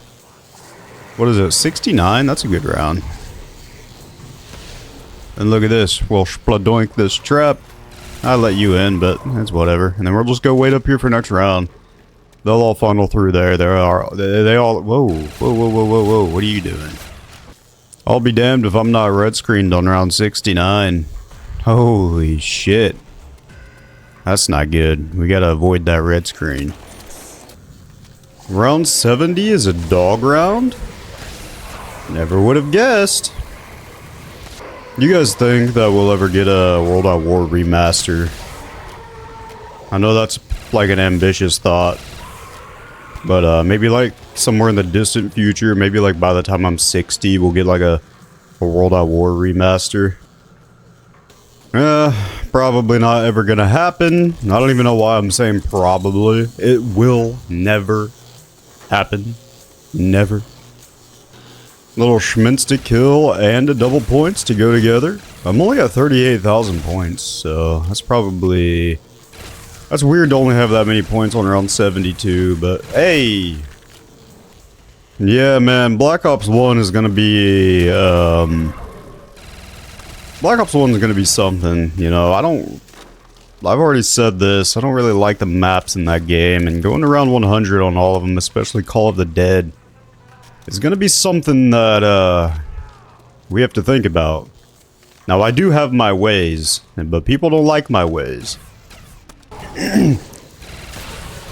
What is it? 69? That's a good round. And look at this. We'll spladoink this trap. I let you in, but it's whatever. And then we'll just go wait up here for next round. They'll all funnel through there. They all... Whoa. Whoa, whoa, whoa, whoa, whoa. What are you doing? I'll be damned if I'm not red screened on round 69. Holy shit. That's not good. We gotta avoid that red screen. Round 70 is a dog round? Never would have guessed. You guys think that we'll ever get a worldatwar remaster? I know that's like an ambitious thought. But maybe like somewhere in the distant future, maybe like by the time I'm 60, we'll get like a worldatwar remaster. Probably not ever gonna happen. I don't even know why I'm saying probably. It will never happen. Never. Little Schmintz to kill and a double points to go together. I'm only at 38,000 points, so that's probably... That's weird to only have that many points on round 72, but hey! Yeah, man, Black Ops 1 is gonna be, Black Ops 1 is gonna be something, you know, I've already said this, I don't really like the maps in that game, and going around 100 on all of them, especially Call of the Dead, is gonna be something that, we have to think about. Now, I do have my ways, but people don't like my ways.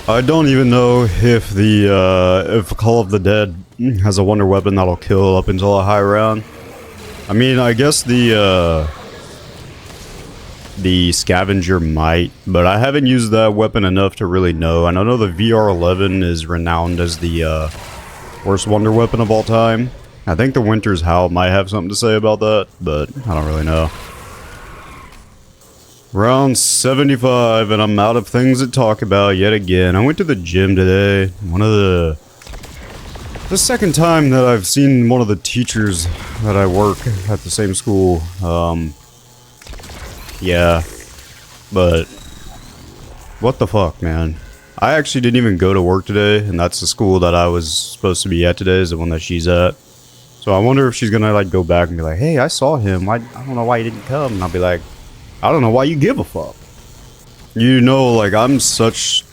I don't even know if if Call of the Dead has a wonder weapon that'll kill up until a high round. I mean, I guess the The scavenger might, but I haven't used that weapon enough to really know. And I know the VR11 is renowned as the worst wonder weapon of all time. I think the Winter's Howl might have something to say about that, but I don't really know. Round 75, and I'm out of things to talk about yet again. I went to the gym today. The second time that I've seen one of the teachers that I work at the same school. Yeah. But what the fuck, man? I actually didn't even go to work today, and that's the school that I was supposed to be at today, is the one that she's at. So I wonder if she's gonna like go back and be like, hey, I saw him. I don't know why he didn't come. And I'll be like, I don't know why you give a fuck. You know, like I'm such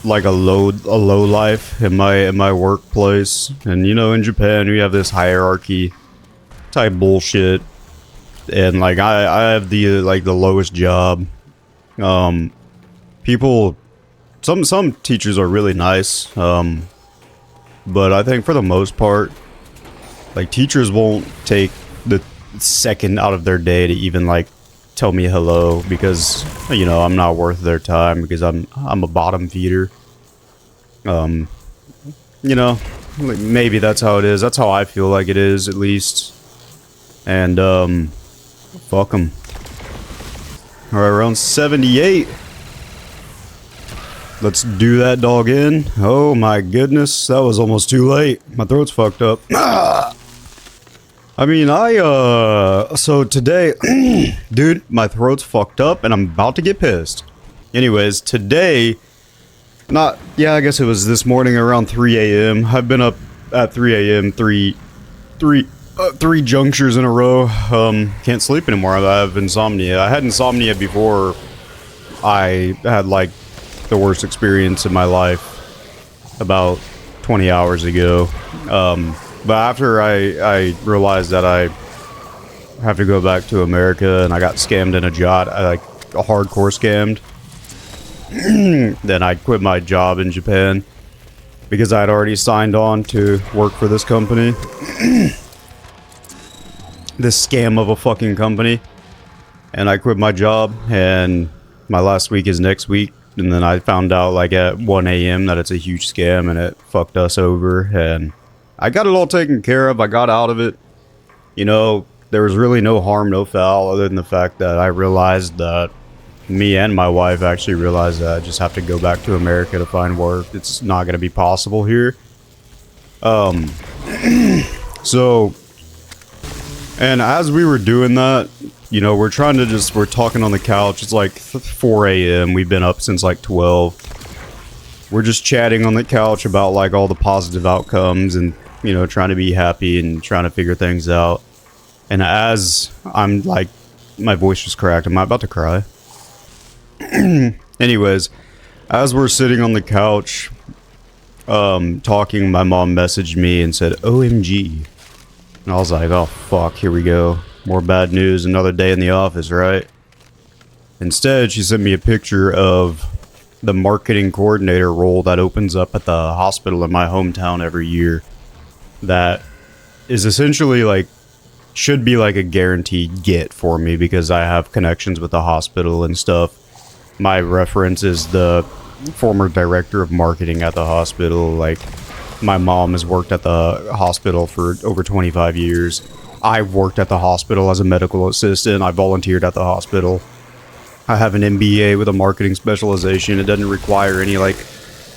like a low life in my workplace, and you know, in Japan we have this hierarchy type bullshit, and like I have the like the lowest job. People, some teachers are really nice, but I think for the most part, like teachers won't take the second out of their day to even like tell me hello, because you know I'm not worth their time, because I'm a bottom feeder. You know, maybe that's how it is. That's how I feel like it is, at least. And fuck them. All right, round 78. Let's do that dog in. Oh my goodness, that was almost too late. My throat's fucked up. Ah! I mean, so today, dude, my throat's fucked up and I'm about to get pissed. Anyways, today, I guess it was this morning around 3 a.m. I've been up at 3 a.m. three junctures in a row. Can't sleep anymore. I have insomnia. I had insomnia before I had like the worst experience in my life about 20 hours ago. But after I realized that I have to go back to America and I got scammed in a yacht, a hardcore scammed. Then I quit my job in Japan because I had already signed on to work for this company. This scam of a fucking company. And I quit my job, and my last week is next week. And then I found out like at 1 a.m. that it's a huge scam and it fucked us over, and I got it all taken care of. I got out of it. You know, there was really no harm, no foul, other than the fact that I realized that me and my wife actually realized that I just have to go back to America to find work. It's not going to be possible here. So, and as we were doing that, you know, we're talking on the couch. It's like 4 a.m. We've been up since like 12. We're just chatting on the couch about like all the positive outcomes and, you know, trying to be happy and trying to figure things out. And as I'm like, my voice just cracked. I'm about to cry. Anyways, as we're sitting on the couch, talking, my mom messaged me and said, OMG. And I was like, oh fuck, here we go. More bad news, another day in the office, right? Instead, she sent me a picture of the marketing coordinator role that opens up at the hospital in my hometown every year. That is essentially like, should be like a guaranteed get for me because I have connections with the hospital and stuff. My reference is the former director of marketing at the hospital. Like, my mom has worked at the hospital for over 25 years. I've worked at the hospital as a medical assistant. I volunteered at the hospital. I have an MBA with a marketing specialization. It doesn't require any like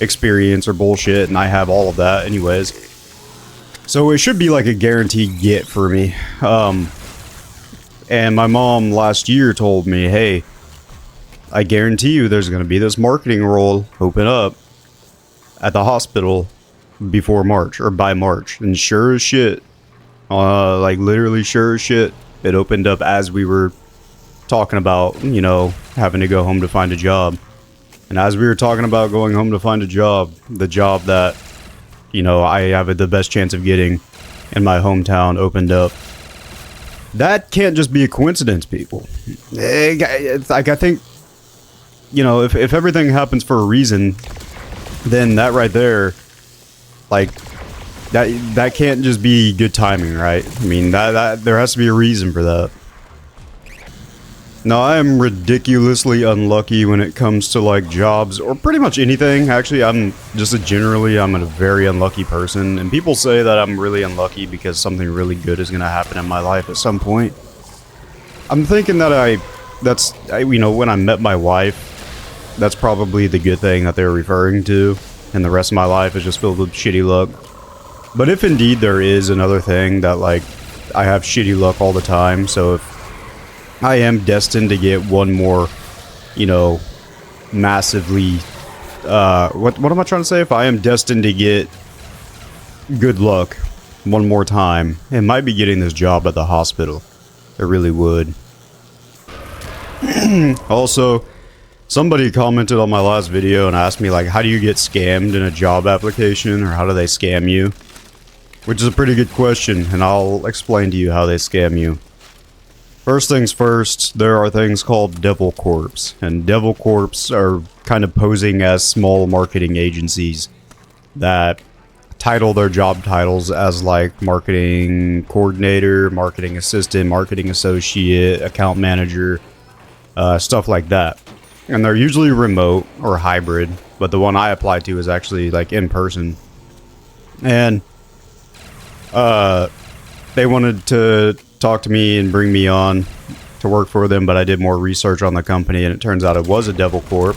experience or bullshit, and I have all of that anyways. So it should be like a guaranteed get for me. And my mom last year told me, hey, I guarantee you there's going to be this marketing role open up at the hospital before March or by March. And sure as shit, like literally sure as shit, it opened up as we were talking about, you know, having to go home to find a job. And as we were talking about going home to find a job, the job that, you know, I have the best chance of getting in my hometown opened up. That can't just be a coincidence, people. Like, I think, you know, if everything happens for a reason, then that right there, like, that can't just be good timing, right? I mean, that there has to be a reason for that. No, I am ridiculously unlucky when it comes to like jobs or pretty much anything. Actually, I'm a very unlucky person, and people say that I'm really unlucky because something really good is going to happen in my life at some point. I'm thinking that when I met my wife, that's probably the good thing that they're referring to, and the rest of my life is just filled with shitty luck. But if indeed there is another thing that like I have shitty luck all the time, so if I am destined to get one more, massively, what am I trying to say? If I am destined to get good luck one more time, it might be getting this job at the hospital. It really would. Also, somebody commented on my last video and asked me, like, how do you get scammed in a job application, or how do they scam you? Which is a pretty good question, and I'll explain to you how they scam you. First things first, there are things called devil corps, and devil corps are kind of posing as small marketing agencies that title their job titles as like marketing coordinator, marketing assistant, marketing associate, account manager, stuff like that. And they're usually remote or hybrid, but the one I applied to is actually like in person. And they wanted to talk to me and bring me on to work for them, but I did more research on the company, and it turns out it was a devil corp.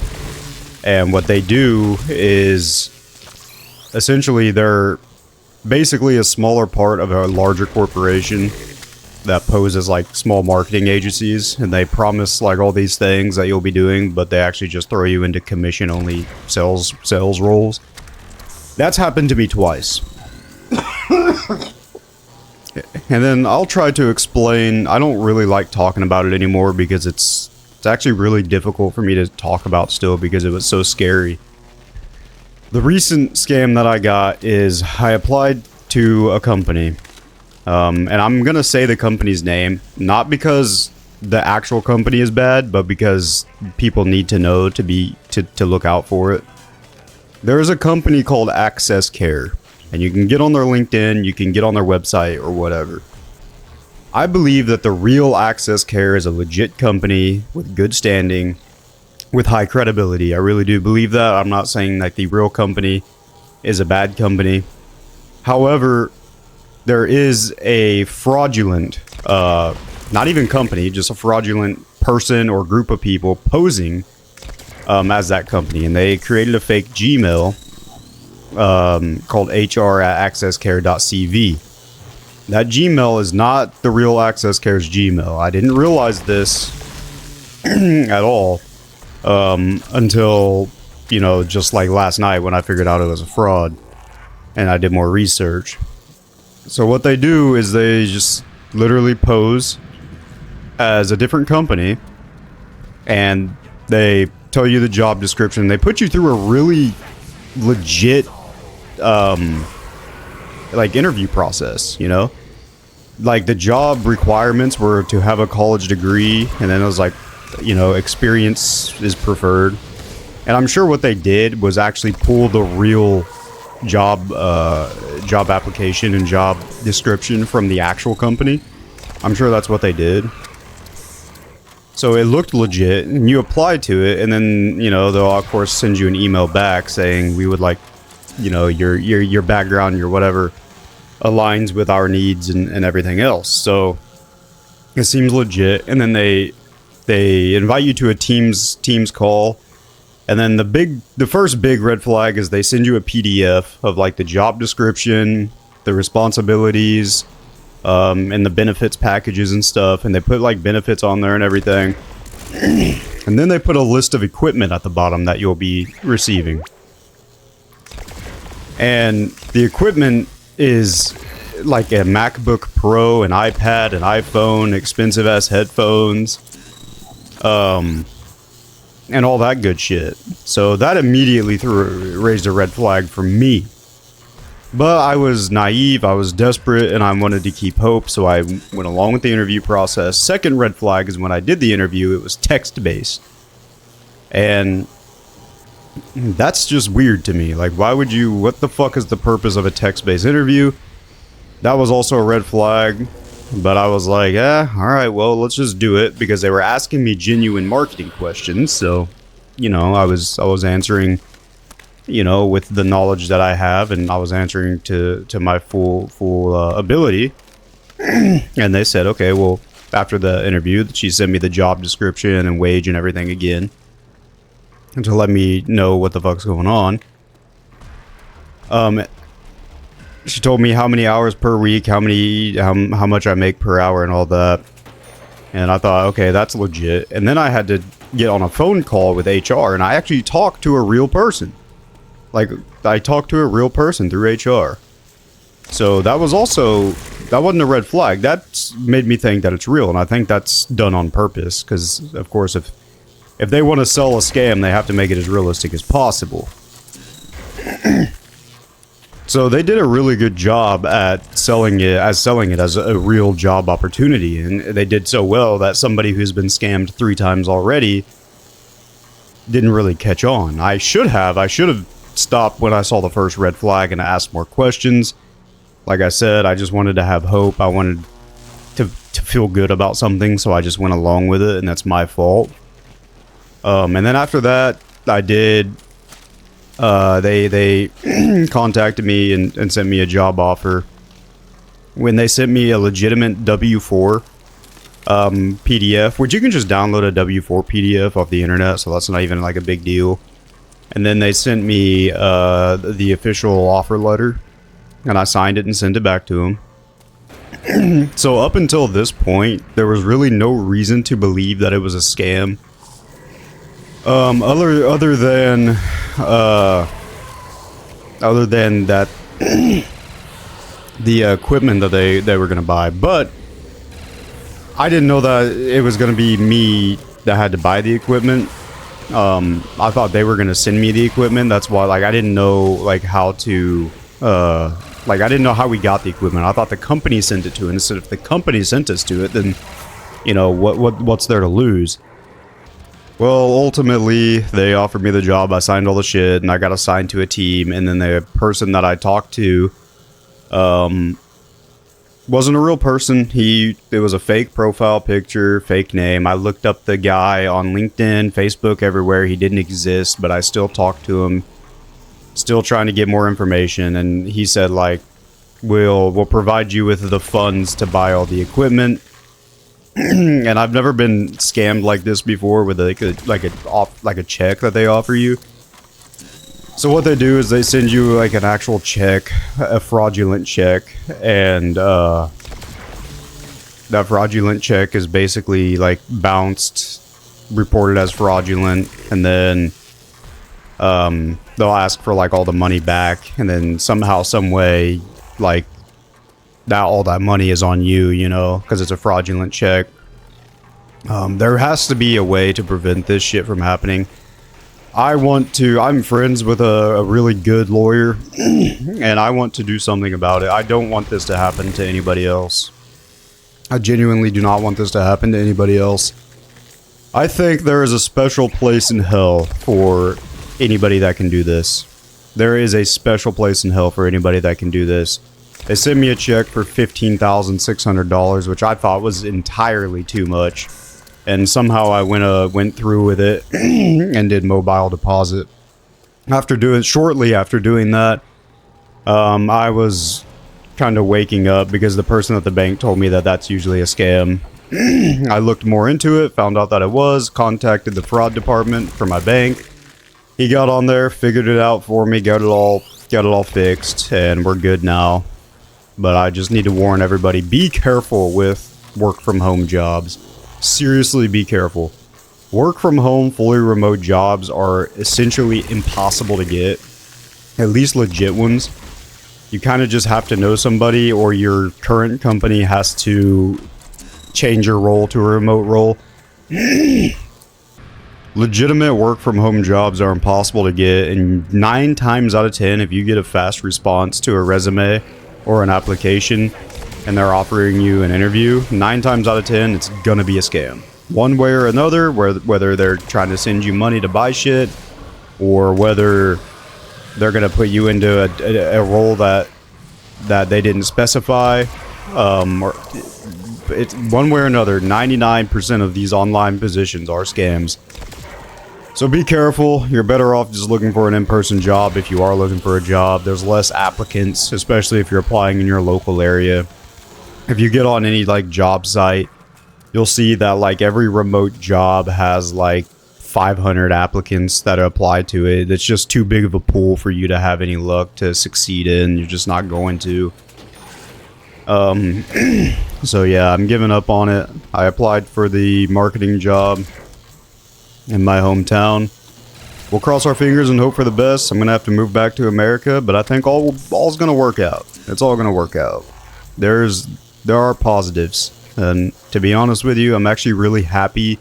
And what they do is essentially they're basically a smaller part of a larger corporation that poses like small marketing agencies, and they promise like all these things that you'll be doing, but they actually just throw you into commission only sales roles. That's happened to me twice. And then I'll try to explain. I don't really like talking about it anymore because it's actually really difficult for me to talk about still because it was so scary. The recent scam that I got is I applied to a company, and I'm gonna say the company's name, not because the actual company is bad, but because people need to know to look out for it. There is a company called Access Care. And you can get on their LinkedIn, you can get on their website or whatever. I believe that the real Access Care is a legit company with good standing, with high credibility. I really do believe that. I'm not saying that the real company is a bad company. However, there is a fraudulent, not even company, just a fraudulent person or group of people posing as that company. And they created a fake Gmail called hr@accesscare.cv. That Gmail is not the real Access Care's Gmail. I didn't realize this at all until, just like last night when I figured out it was a fraud and I did more research. So what they do is they just literally pose as a different company, and they tell you the job description. They put you through a really legit like interview process, like the job requirements were to have a college degree, and then it was like, experience is preferred. And I'm sure what they did was actually pull the real job application and job description from the actual company. I'm sure that's what they did. So it looked legit, and you applied to it, and then, they'll of course send you an email back saying we would like, your background, your whatever, aligns with our needs and everything else. So it seems legit. And then they invite you to a Teams call. And then the first big red flag is they send you a PDF of like the job description, the responsibilities, and the benefits packages and stuff. And they put like benefits on there and everything. And then they put a list of equipment at the bottom that you'll be receiving. And the equipment is like a MacBook Pro, an iPad, an iPhone, expensive ass headphones, and all that good shit. So that immediately raised a red flag for me. But I was naive, I was desperate, and I wanted to keep hope, so I went along with the interview process. Second red flag is when I did the interview, it was text-based. And that's just weird to me. Like, what the fuck is the purpose of a text-based interview? That was also a red flag. But I was like, alright, well, let's just do it, because they were asking me genuine marketing questions, so, you know, I was answering, you know, with the knowledge that I have, and I was answering to my full ability. And they said, okay, well, after the interview, she sent me the job description and wage and everything again, and to let me know what the fuck's going on. She told me how many hours per week, how much I make per hour and all that. And I thought, okay, that's legit. And then I had to get on a phone call with HR, and I actually talked to a real person. Like, I talked to a real person through HR. So that wasn't a red flag. That made me think that it's real, and I think that's done on purpose. Because, of course, if they want to sell a scam, they have to make it as realistic as possible. So they did a really good job at selling it as a real job opportunity, and they did so well that somebody who's been scammed 3 times already didn't really catch on. I should have stopped when I saw the first red flag and asked more questions. Like I said, I just wanted to have hope. I wanted to feel good about something, so I just went along with it, and that's my fault. And then after that, I did. They contacted me and sent me a job offer. When they sent me a legitimate W4 PDF, which you can just download a W4 PDF off the internet, so that's not even like a big deal. And then they sent me the official offer letter, and I signed it and sent it back to them. So up until this point, there was really no reason to believe that it was a scam. Other than that, the equipment that they were gonna buy, but I didn't know that it was gonna be me that had to buy the equipment. I thought they were gonna send me the equipment. That's why, like, I didn't know like how to, like, I didn't know how we got the equipment. I thought the company sent it to it. And so if the company sent us to it, then, you know, what's there to lose? Well, ultimately, they offered me the job. I signed all the shit, and I got assigned to a team. And then the person that I talked to, wasn't a real person. It was a fake profile picture, fake name. I looked up the guy on LinkedIn, Facebook, everywhere. He didn't exist, but I still talked to him, still trying to get more information. And he said, like, we'll provide you with the funds to buy all the equipment. And I've never been scammed like this before with like a check that they offer you. So what they do is they send you like an actual check, a fraudulent check, and that fraudulent check is basically like bounced, reported as fraudulent, and then they'll ask for like all the money back, and then somehow, some way, like, now all that money is on you, you know, because it's a fraudulent check. There has to be a way to prevent this shit from happening. I'm friends with a really good lawyer, and I want to do something about it. I don't want this to happen to anybody else. I genuinely do not want this to happen to anybody else. I think there is a special place in hell for anybody that can do this. There is a special place in hell for anybody that can do this. They sent me a check for $15,600, which I thought was entirely too much. And somehow I went through with it and did mobile deposit. Shortly after doing that, I was kind of waking up because the person at the bank told me that that's usually a scam. I looked more into it, found out that it was, contacted the fraud department for my bank. He got on there, figured it out for me, got it all fixed, and we're good now. But I just need to warn everybody, be careful with work from home jobs. Seriously, be careful. Work from home, fully remote jobs are essentially impossible to get. At least legit ones. You kind of just have to know somebody, or your current company has to change your role to a remote role. Legitimate work from home jobs are impossible to get, and 9 times out of 10, if you get a fast response to a resume or an application and they're offering you an interview, 9 times out of 10, it's gonna be a scam. One way or another, whether they're trying to send you money to buy shit, or whether they're gonna put you into a role that they didn't specify, Or it's one way or another, 99% of these online positions are scams. So be careful. You're better off just looking for an in-person job if you are looking for a job. There's less applicants, especially if you're applying in your local area. If you get on any like job site, you'll see that like every remote job has like 500 applicants that apply to it. It's just too big of a pool for you to have any luck to succeed in. You're just not going to. So yeah, I'm giving up on it. I applied for the marketing job in my hometown. We'll cross our fingers and hope for the best. I'm gonna have to move back to America, but I think all's gonna work out. It's all gonna work out. There are positives, and to be honest with you, I'm actually really happy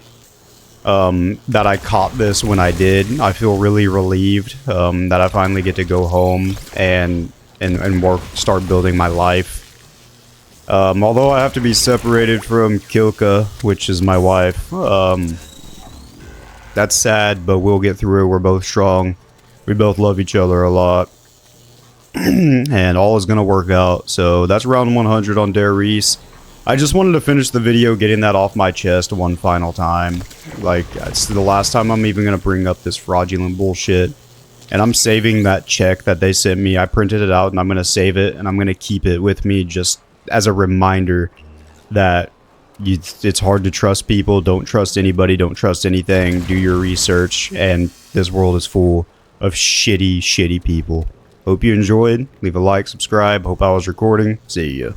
that I caught this when I did. I feel really relieved that I finally get to go home and start building my life. Although I have to be separated from Kilka, which is my wife. That's sad, but we'll get through it. We're both strong. We both love each other a lot. And all is going to work out. So that's round 100 on Riese. I just wanted to finish the video getting that off my chest one final time. Like, it's the last time I'm even going to bring up this fraudulent bullshit. And I'm saving that check that they sent me. I printed it out and I'm going to save it. And I'm going to keep it with me just as a reminder that it's hard to trust people. Don't trust anybody. Don't trust anything. Do your research. And this world is full of shitty, shitty people. Hope you enjoyed. Leave a like, subscribe. Hope I was recording. See ya.